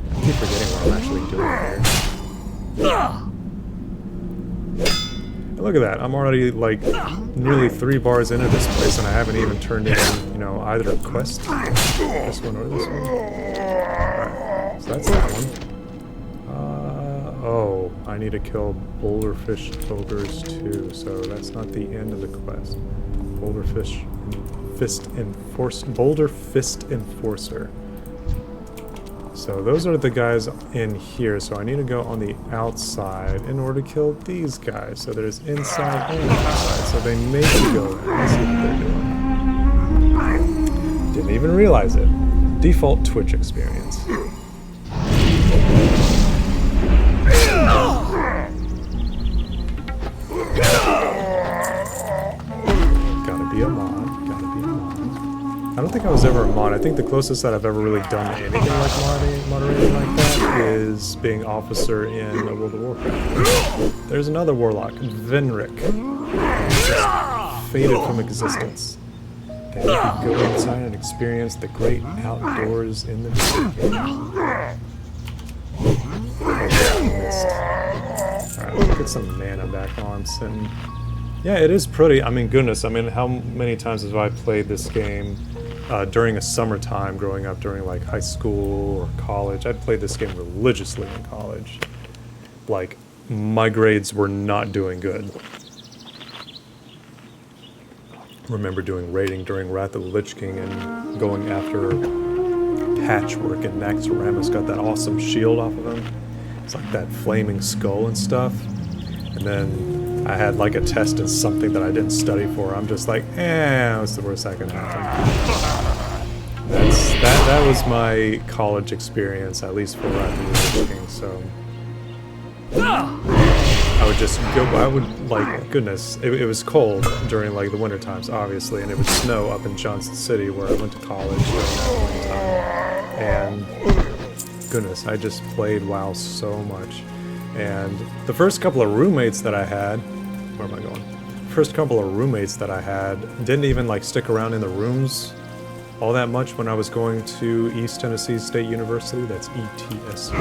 I keep forgetting what I'm actually doing here. And look at that. I'm already like nearly 3 bars into this place and I haven't even turned in, you know, either a quest. This one or this one. Alright, so that's that one. Oh, I need to kill boulderfish ogres too, so that's not the end of the quest. Boulder Fist Enforcer. So those are the guys in here, so I need to go on the outside in order to kill these guys. So there's inside and outside, so they make you go there. Let's see what they're doing. Didn't even realize it. Default Twitch experience. Gotta be a mod. I don't think I was ever a mod. I think the closest that I've ever really done anything like moderating like that is being officer in World of Warcraft. There's another warlock, Venric. Just faded from existence. And you can go inside and experience the great outdoors in the game. Alright, let's get some mana back on. Yeah, it is pretty. I mean, goodness. I mean, how many times have I played this game during a summertime growing up during like high school or college? I played this game religiously in college. Like, my grades were not doing good. Remember doing raiding during Wrath of the Lich King and going after Patchwork, and Naxxramas got that awesome shield off of him. It's like that flaming skull and stuff. And then I had like a test in something that I didn't study for. I'm just like, that's the worst that can happen. That was my college experience, at least for Wrath of the Lich King, so I would just go, like, goodness, it was cold during like the winter times, obviously, and it would snow up in Johnson City where I went to college during that winter time. And goodness, I just played WoW so much. And the first couple of roommates that I had, where am I going? First couple of roommates that I had didn't even like stick around in the rooms all that much when I was going to East Tennessee State University. That's ETSU.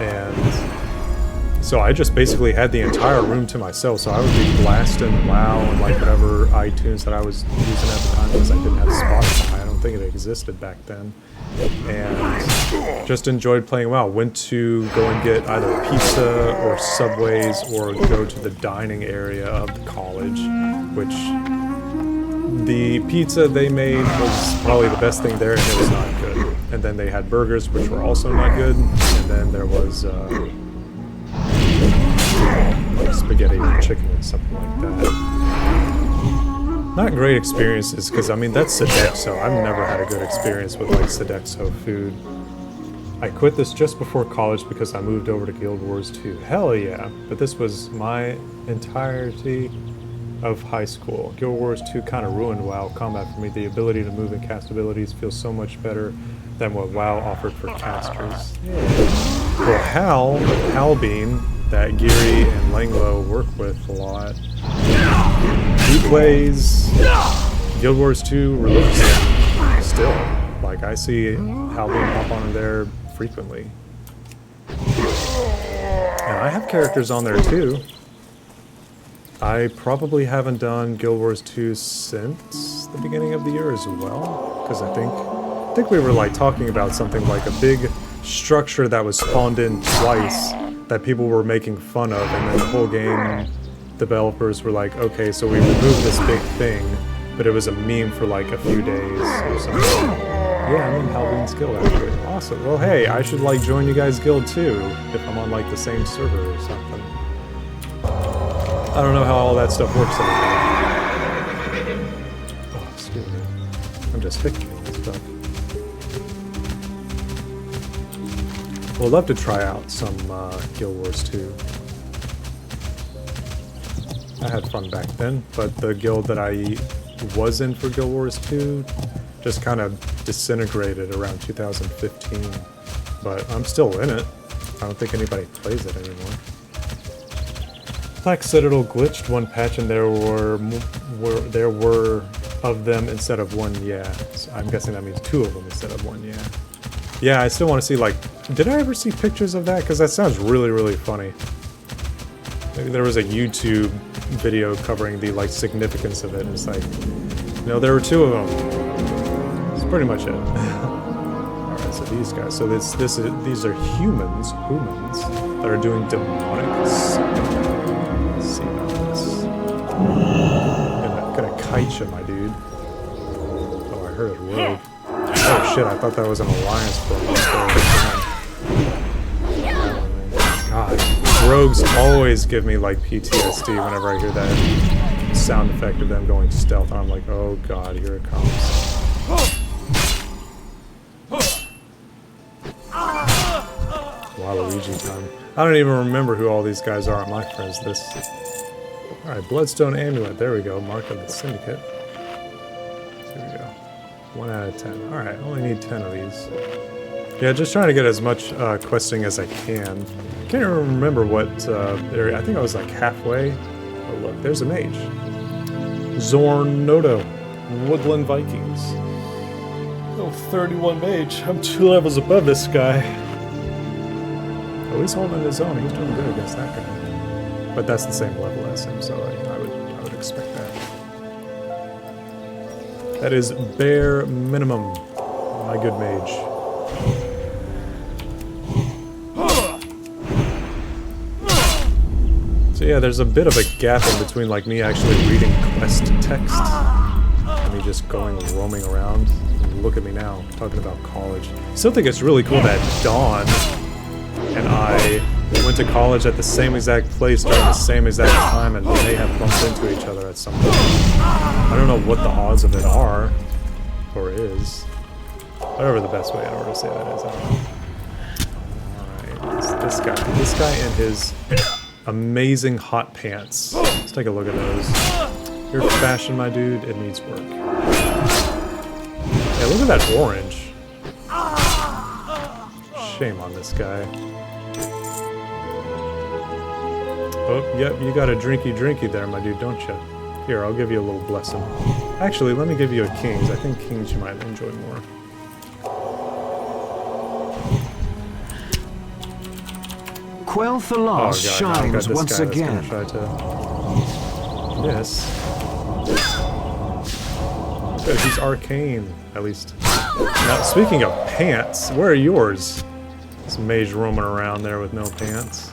And so I just basically had the entire room to myself, so I would be blasting WoW and like whatever iTunes that I was using at the time, because I didn't have Spotify. I don't think it existed back then. And just enjoyed playing WoW. Went to go and get either pizza or Subways or go to the dining area of the college, which the pizza they made was probably the best thing there, and it was not good. And then they had burgers, which were also not good. And then there was like spaghetti or chicken and something like that. Not great experiences, because I mean that's Sodexo. I've never had a good experience with like Sodexo food. I quit this just before college because I moved over to Guild Wars 2. Hell yeah! But this was my entirety of high school. Guild Wars 2 kind of ruined WoW combat for me. The ability to move and cast abilities feels so much better than what WoW offered for casters. Well, Halbean, that Geary and Langlo work with a lot, he plays Guild Wars 2 religiously still. Like, I see Halbean hop on there frequently. And I have characters on there too. I probably haven't done Guild Wars 2 since the beginning of the year as well, because I think we were like talking about something like a big structure that was spawned in twice that people were making fun of, and then the whole game developers were like, okay, so we removed this big thing, but it was a meme for like a few days or something. Yeah, I'm in Halbean's guild actually. Awesome. Well, hey, I should like join you guys' guild too if I'm on like the same server or something. I don't know how all that stuff works anymore. Oh, excuse me. I'm just picking stuff. Well, I'd love to try out some Guild Wars 2. I had fun back then, but the guild that I was in for Guild Wars 2 just kind of disintegrated around 2015. But I'm still in it. I don't think anybody plays it anymore. Black Citadel glitched one patch, and there were of them instead of one. Yeah, so I'm guessing that means two of them instead of one. Yeah. Yeah, I still want to see like. Did I ever see pictures of that? Because that sounds really, really funny. Maybe there was a YouTube video covering the like significance of it. And it's like, no, there were two of them. That's pretty much it. All right, so these guys. So these are humans that are doing demonic stuff. Let's see about this. Gonna kite you, my dude. Oh, I heard it rogue. Oh shit! I thought that was an alliance for God, rogues always give me like PTSD whenever I hear that sound effect of them going stealth. And I'm like, oh god, here it comes. Waluigi time. I don't even remember who all these guys are on my friends list. Alright, Bloodstone Amulet. There we go. Mark of the Syndicate. Here we go. 1 out of 10. Alright, only need 10 of these. Yeah, just trying to get as much questing as I can. Can't even remember what area. I think I was like halfway. Oh look, there's a mage. Zornodo. Woodland Vikings. Oh, 31 mage. I'm 2 levels above this guy. Oh, he's holding his own. He's doing good against that guy. But that's the same level as him, so I would expect that. That is bare minimum, my good mage. So yeah, there's a bit of a gap in between like me actually reading quest text and me just going roaming around. And look at me now, talking about college. Still think it's really cool that Dawn and I went to college at the same exact place during the same exact time, and they have bumped into each other at some point. I don't know what the odds of it are, or is. Whatever the best way in order to say that is, I don't know. Alright, this guy and his amazing hot pants. Let's take a look at those. Your fashion, my dude, it needs work. Yeah, look at that orange. Shame on this guy. Oh, yep, you got a drinky there, my dude, don't you? Here, I'll give you a little blessing. Actually, let me give you a King's. I think King's you might enjoy more. Quel'Thalas shines once again. Try to miss. Good, he's arcane, at least. Now, speaking of pants, where are yours? This mage roaming around there with no pants.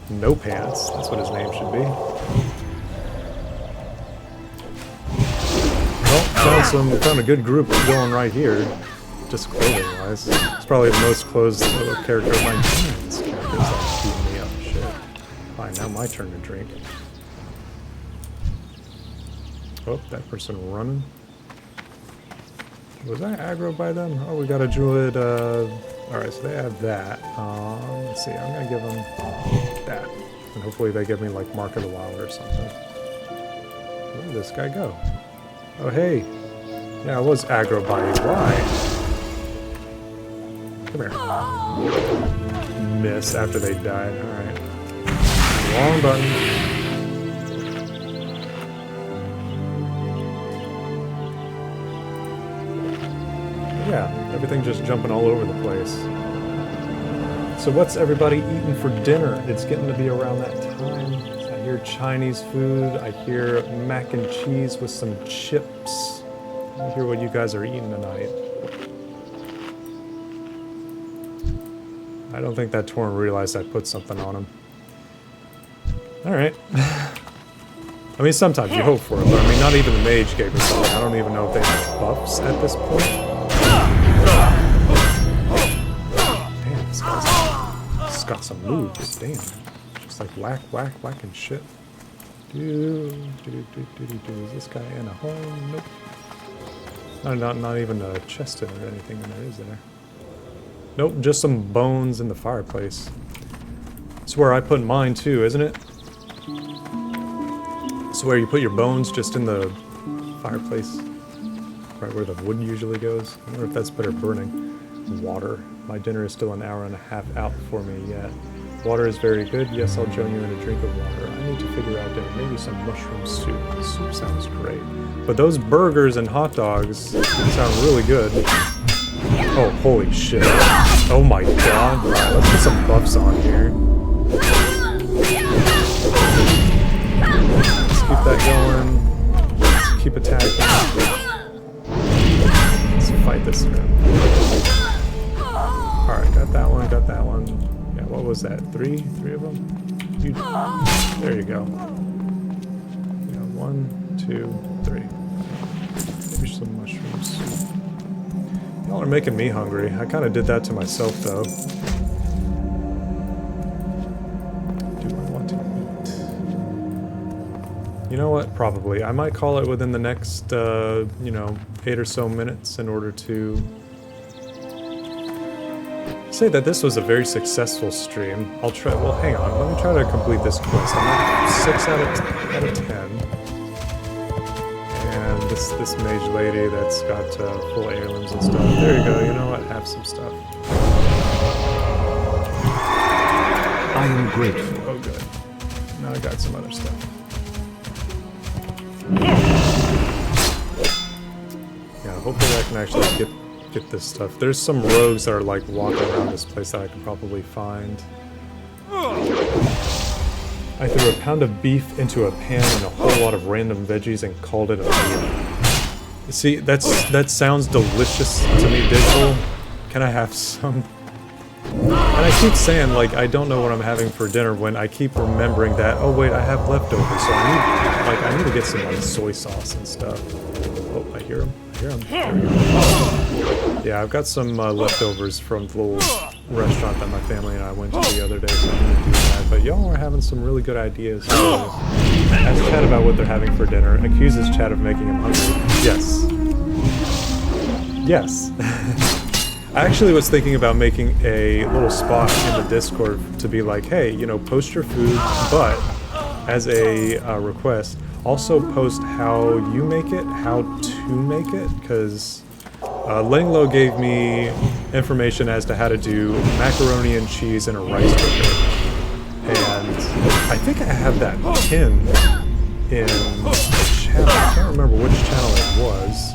No pants, that's what his name should be. Well, found a good group going right here. Just clothing-wise. It's probably the most clothes character of mine. This character's like beating me up. Shit. Fine, now my turn to drink. Oh, that person running. Was I aggro by them? Oh, we got a druid. Alright, so they have that. Let's see, I'm gonna give them that. And hopefully they give me like Mark of the Wild or something. Where did this guy go? Oh, hey. Yeah, I was aggro by you. Why? Come here. Miss after they died. Alright. Wrong button. Yeah, everything just jumping all over the place. So what's everybody eating for dinner? It's getting to be around that time. I hear Chinese food. I hear mac and cheese with some chips. I hear what you guys are eating tonight. I don't think that Torn realized I put something on him. Alright. I mean, sometimes you hope for it, but I mean, not even the mage gave me something. I don't even know if they have buffs at this point. Damn, this guy's got some moves. Damn. Just like whack, whack, whack and shit. Is this guy in a home? Nope. Not even a chest in or anything in there, is there? Nope, just some bones in the fireplace. It's where I put mine too, isn't it? It's where you put your bones just in the fireplace. Right where the wood usually goes. I wonder if that's better burning. Water. My dinner is still an hour and a half out for me yet. Water is very good. Yes, I'll join you in a drink of water. I need to figure out dinner. Maybe some mushroom soup. Soup sounds great. But those burgers and hot dogs sound really good. Oh, holy shit. Oh my god. Alright, let's put some buffs on here. Let's keep that going. Let's keep attacking. Let's fight this guy. Alright, got that one, got that one. Yeah, what was that? Three of them? There you go. Yeah, 1, 2, 3. Maybe some mushrooms. Y'all are making me hungry. I kind of did that to myself, though. Do I want to eat? You know what? Probably. I might call it within the next, 8 or so minutes in order to say that this was a very successful stream. I'll try. Well, hang on. Let me try to complete this quest. I'm at 6 out of 10. And this mage lady that's got full heirlooms and stuff. There you go. You know what? Have some stuff. I am grateful. Oh, good. Now I got some other stuff. Yeah, hopefully I can actually get this stuff. There's some rogues that are like walking around this place that I can probably find. I threw a pound of beef into a pan and a whole lot of random veggies and called it a meal. See, that sounds delicious to me, Digital. Can I have some? And I keep saying, like, I don't know what I'm having for dinner when I keep remembering that, oh wait, I have leftovers, so I need to get some, like, soy sauce and stuff. Oh, I hear him. Yeah, I've got some leftovers from the little restaurant that my family and I went to the other day, so I'm gonna do that. But y'all are having some really good ideas. Ask Chad about what they're having for dinner. Accuses Chad of making him hungry. Yes. Yes. I actually was thinking about making a little spot in the Discord to be like, hey, post your food, but as a request, also post how you make it, how to make it, because Langlo gave me information as to how to do macaroni and cheese in a rice cooker. And I think I have that pin in the channel. I can't remember which channel it was.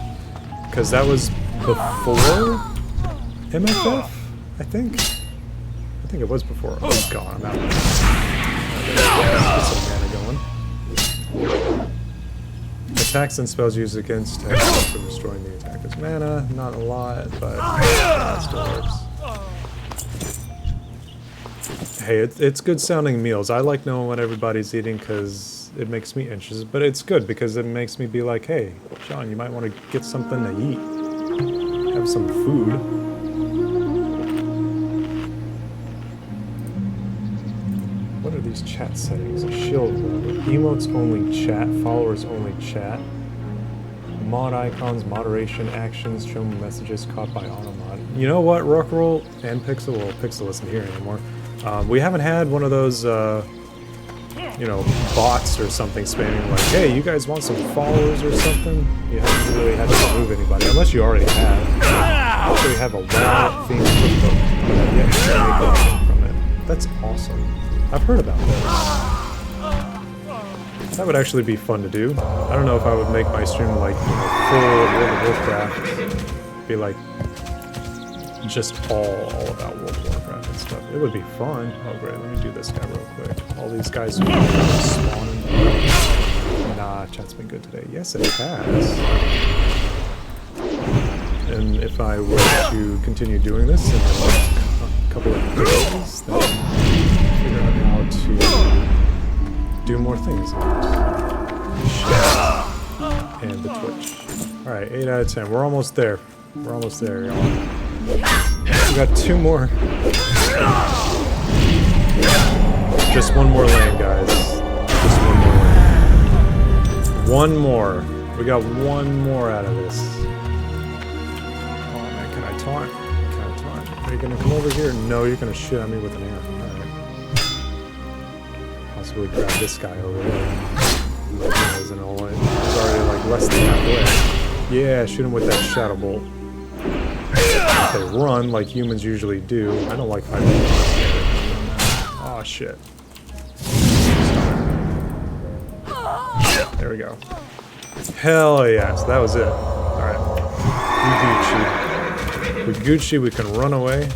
Because that was before MFF, I think. I think it was before. Oh god, I'm out. Get some mana going. Attacks and spells used against attacks for destroying the attacker's mana. Not a lot, but it still works. Hey, it's good sounding meals. I like knowing what everybody's eating because it makes me anxious, but it's good because it makes me be like, hey, Sean, you might want to get something to eat. Have some food. What are these chat settings? A shield mode. Emotes only chat. Followers only chat. Mod icons, moderation, actions, show messages caught by automod. You know what, Rockroll and Pixel? Well, Pixel isn't here anymore. We haven't had one of those, you know, bots or something spamming like, hey, you guys want some followers or something? You haven't really had to remove anybody, unless you already have. I actually have a wild themed cookbook, but I've yet to make anything from it. That's awesome. I've heard about those. That would actually be fun to do. I don't know if I would make my stream like, you know, full World of Warcraft. Be like, just all about World of Warcraft and stuff. It would be fun. Oh great, let me do this guy real quick. All these guys who are spawning. Nah, chat's been good today. Yes, it has. And if I were to continue doing this in the next couple of days, then figure out how to do more things like chat and the Twitch. Alright, 8 out of 10. We're almost there. We're almost there, y'all. We got 2 more. Just one more lane, guys. Just one more lane. One more. We got one more out of this. Oh man, can I taunt? Can I taunt? Are you gonna come over here? No, you're gonna shoot at me with an arrow. Alright. Possibly grab this guy over there. He's already like less than halfway. Yeah, shoot him with that shadow bolt. They run like humans usually do. I don't like fighting. Oh shit. There we go. Hell yes, that was it. Alright. We Gucci, we can run away.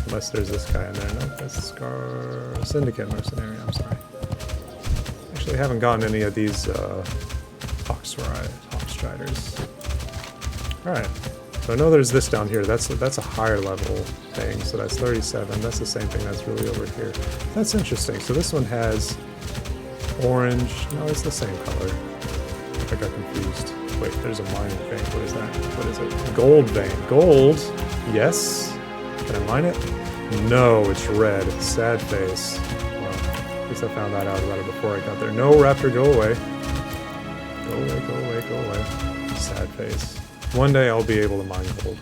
Unless there's this guy in there. Nope, that's Scar Syndicate Mercenary, I'm sorry. Actually, I haven't gotten any of these Hawkstriders. Alright. So I know there's this down here. That's a higher level thing. So that's 37. That's the same thing that's really over here. That's interesting. So this one has orange. No, it's the same color. I got confused. Wait, there's a mining vein. What is that? What is it? Gold vein. Gold. Yes. Can I mine it? No, it's red. Sad face. Well, at least I found that out about it before I got there. No, Raptor, go away. Go away, go away, go away. Sad face. One day I'll be able to mine gold.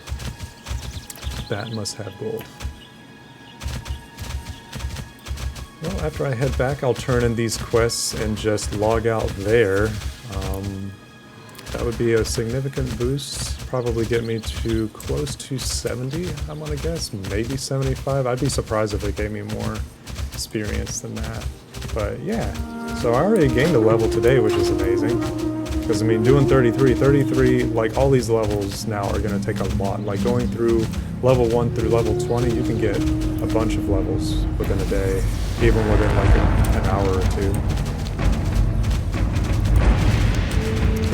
That must have gold. Well, after I head back, I'll turn in these quests and just log out there. That would be a significant boost. Probably get me to close to 70, I'm gonna guess. Maybe 75. I'd be surprised if it gave me more experience than that. But yeah, so I already gained a level today, which is amazing. Because, I mean, doing 33, like, all these levels now are going to take a lot. Like, going through level 1 through level 20, you can get a bunch of levels within a day. Even within, like, an hour or 2.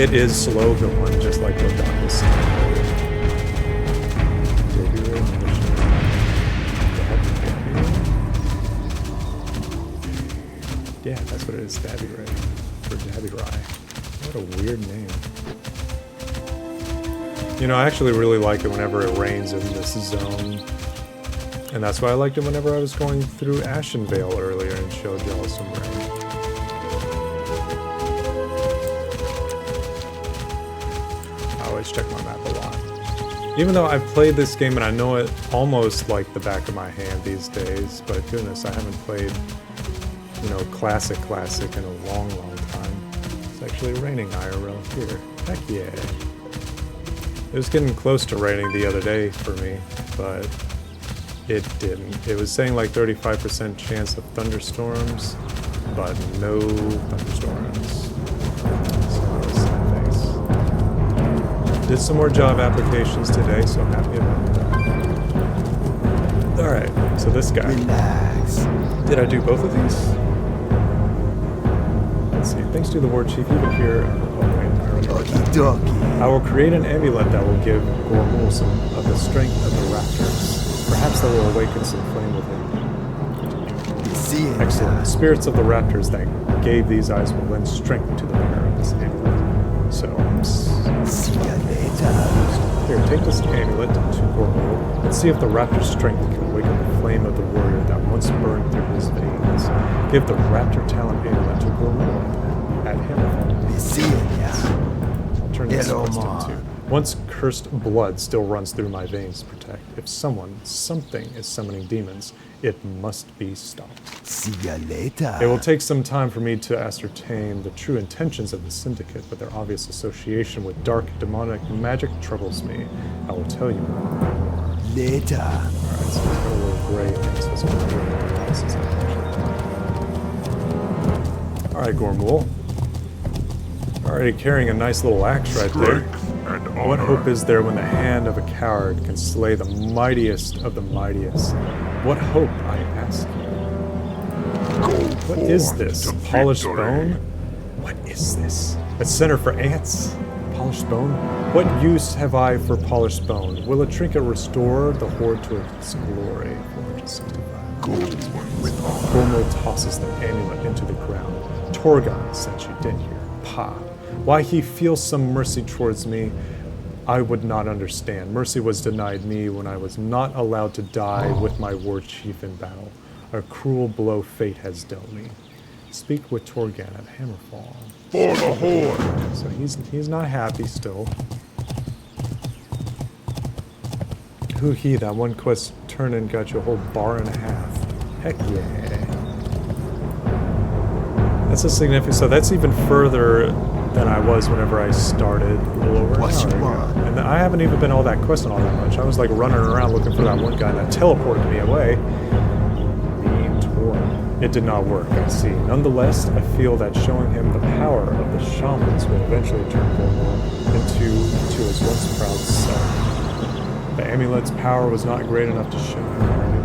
It is slow going, just like what Doc was saying. Yeah, that's what it is, Stabby Ray. Or Dabby Rye. What a weird name. You know, I actually really like it whenever it rains in this zone. And that's why I liked it whenever I was going through Ashenvale earlier and showed y'all some rain. I always check my map a lot. Even though I've played this game and I know it almost like the back of my hand these days, but goodness, I haven't played, you know, classic in a long time. It's actually raining IRL here. Heck yeah. It was getting close to raining the other day for me, but it didn't. It was saying like 35% chance of thunderstorms, but no thunderstorms. So that was sad face. Did some more job applications today, so I'm happy about that. Alright, so this guy. Relax. Did I do both of these? Let's see. Thanks to the war chief, you can hear. Oh, wait, I already heard Okie that. dokie. I will create an amulet that will give Gormul some of the strength of the raptors. Perhaps that will awaken some flame within him. See it. Excellent. The spirits of the raptors that gave these eyes will lend strength to the bearer of this amulet. So, See ya later. here, take this amulet to Gormul and see if the raptor's strength can awaken the flame of the warrior that once burned through his veins. Give the raptor talent amulet to Gormul at Hammerfall. See ya. I'll turn this Hello, quest Ma. into. Once cursed blood still runs through my veins to protect. If something is summoning demons, it must be stopped. See ya later. It will take some time for me to ascertain the true intentions of the Syndicate, but their obvious association with dark demonic magic troubles me. I will tell you more. Later. Alright, so it's got a little gray thing, so it's going to be a little while since I've actually talked. Alright, Gormul. Already carrying a nice little axe right there. Strength and What honor. hope is there when the hand of a coward can slay the mightiest of the mightiest? What hope, I ask you? Go What is forth this? to Polished victory. bone? What is this? A center for ants? Polished bone? What use have I for polished bone? Will a trinket restore the horde to its glory? 465. Go with honor. Gormul tosses the amulet into the ground. Torgon sent you, didn't you? Pa. Why he feels some mercy towards me, I would not understand. Mercy was denied me when I was not allowed to die with my war chief in battle. A cruel blow fate has dealt me. Speak with Torgan at Hammerfall. For the horde. So he's not happy still. Who he, that one quest turned and got you a whole bar and a half. Heck yeah. That's a significant, so that's even further than I was whenever I started a little over an What hour you ago. want? And I haven't even been all that questing all that much. I was like running around looking for that one guy that teleported me away. Mean Tor. It did not work, I see. Nonetheless, I feel that showing him the power of the shamans will eventually turn Gormul into his once proud self. The amulet's power was not great enough to show him our new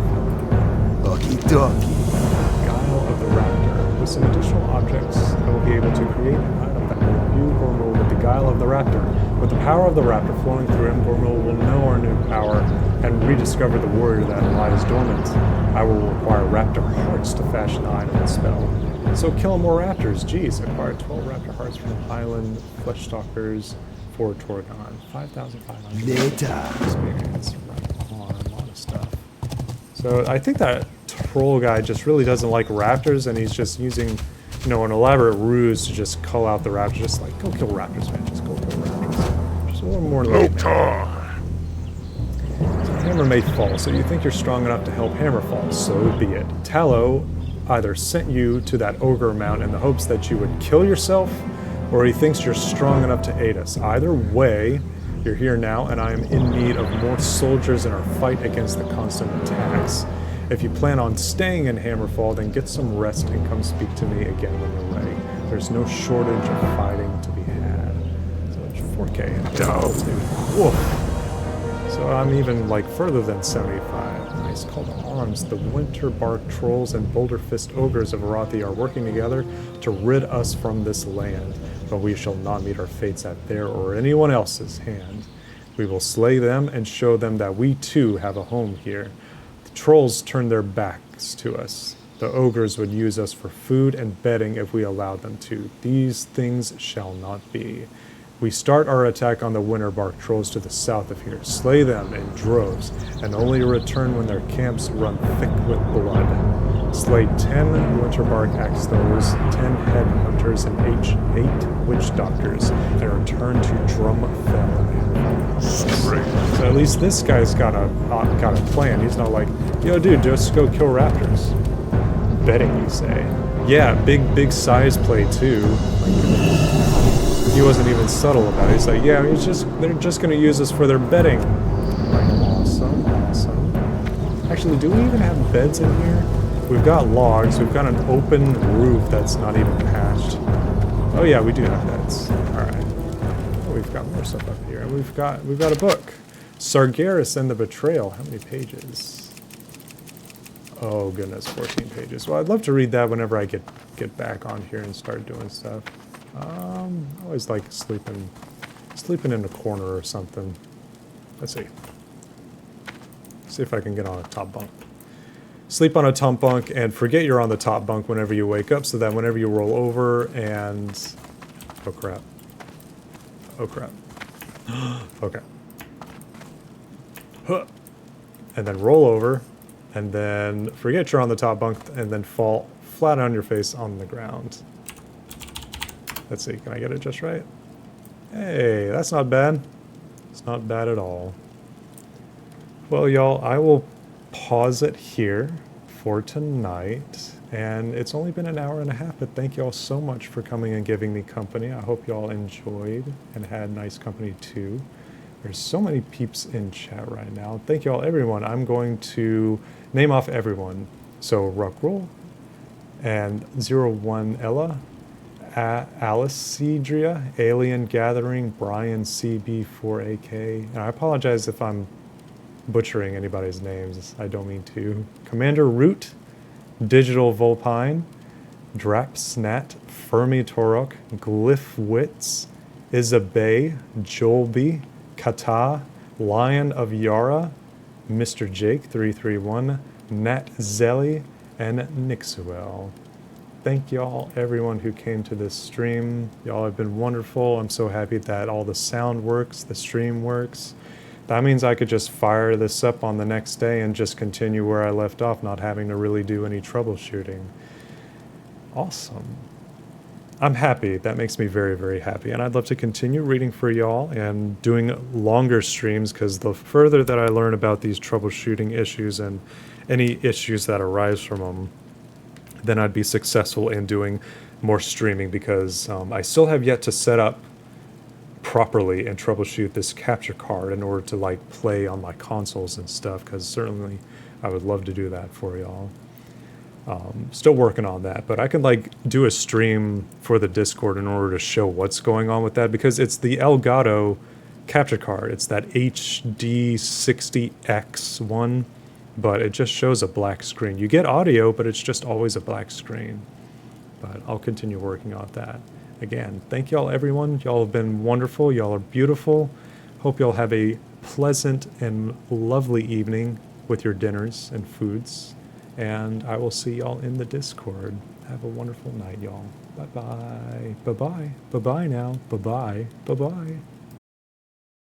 feeling. Okie dokie. Guile of the Raptor. With some additional objects, I will be able to create an item that will imbue Gormul with the Guile of the Raptor. With the power of the Raptor flowing through him, Gormul will know our new power and rediscover the warrior that lies dormant. I will require Raptor Hearts to fashion the item and spell. So kill more Raptors. Jeez, acquire 12 Raptor Hearts from Island Fleshstalkers for Torgon. 5,500 Later. experience. Right on, a lot of stuff. So I think that troll guy just really doesn't like raptors, and he's just using, you know, an elaborate ruse to just call out the raptors. Just like, go kill raptors, man. Just go kill raptors. Just one more like, Lotar. Hammer may fall, so you think you're strong enough to help Hammer fall. So be it. Tallow either sent you to that ogre mount in the hopes that you would kill yourself, or he thinks you're strong enough to aid us. Either way, you're here now, and I am in need of more soldiers in our fight against the constant attacks. If you plan on staying in Hammerfall, then get some rest and come speak to me again when you're ready. There's no shortage of fighting to be had. So it's 4K. Down. Woof. So I'm even like further than 75. Nice call to arms. The Winterbark trolls and Boulderfist ogres of Arathi are working together to rid us from this land, but we shall not meet our fates at their or anyone else's hand. We will slay them and show them that we too have a home here. The trolls turn their backs to us. The ogres would use us for food and bedding if we allowed them to. These things shall not be. We start our attack on the Winterbark trolls to the south of here, slay them in droves, and only return when their camps run thick with blood. Slay 10 Winterbark axe throwers, 10 head hunters, and 8 witch doctors, and return to Drumfell. Strength. So at least this guy's got a plan. He's not like, yo dude, just go kill raptors. Betting, you say. Yeah, big size play too. He wasn't even subtle about it. He's like, yeah, they're just gonna use us for their bedding. I'm like, awesome, awesome. Actually, do we even have beds in here? We've got logs. We've got an open roof that's not even patched. Oh yeah, we do have beds. All right. Oh, we've got more stuff up here, and we've got a book. Sargeras and the Betrayal. How many pages? Oh goodness, 14 pages. Well, I'd love to read that whenever I get back on here and start doing stuff. I always like sleeping in a corner or something. Let's see. See if I can get on a top bunk. Sleep on a top bunk and forget you're on the top bunk whenever you wake up, so that whenever you roll over and... Oh crap. Oh crap. Okay. Huh. And then roll over, and then forget you're on the top bunk, and then fall flat on your face on the ground. Let's see, can I get it just right? Hey, that's not bad. It's not bad at all. Well, y'all, I will pause it here for tonight. And it's only been an hour and a half, but thank y'all so much for coming and giving me company. I hope y'all enjoyed and had nice company too. There's so many peeps in chat right now. Thank y'all, everyone. I'm going to name off everyone. So, Ruckroll and 01 Ella, Alice Cedria, Alien Gathering, Brian CB4AK, and I apologize if I'm butchering anybody's names. I don't mean to. Commander Root, Digital Volpine, Drapsnat, Fermi Torok, Glyphwitz, Isabay, Jolby, Kata, Lion of Yara, Mr. Jake 331, Nat Zelly, and Nixuel. Thank y'all, everyone who came to this stream. Y'all have been wonderful. I'm so happy that all the sound works, the stream works. That means I could just fire this up on the next day and just continue where I left off, not having to really do any troubleshooting. Awesome. I'm happy. That makes me very, very happy. And I'd love to continue reading for y'all and doing longer streams, because the further that I learn about these troubleshooting issues and any issues that arise from them, then I'd be successful in doing more streaming, because I still have yet to set up properly and troubleshoot this capture card in order to like play on my consoles and stuff, because certainly I would love to do that for y'all. Still working on that, but I can like do a stream for the Discord in order to show what's going on with that, because it's the Elgato capture card. It's that HD60X one, but it just shows a black screen. You get audio, but it's just always a black screen. But I'll continue working on that. Again, thank y'all, everyone. Y'all have been wonderful. Y'all are beautiful. Hope y'all have a pleasant and lovely evening with your dinners and foods. And I will see y'all in the Discord. Have a wonderful night, y'all. Bye-bye. Bye-bye. Bye-bye now. Bye-bye. Bye-bye.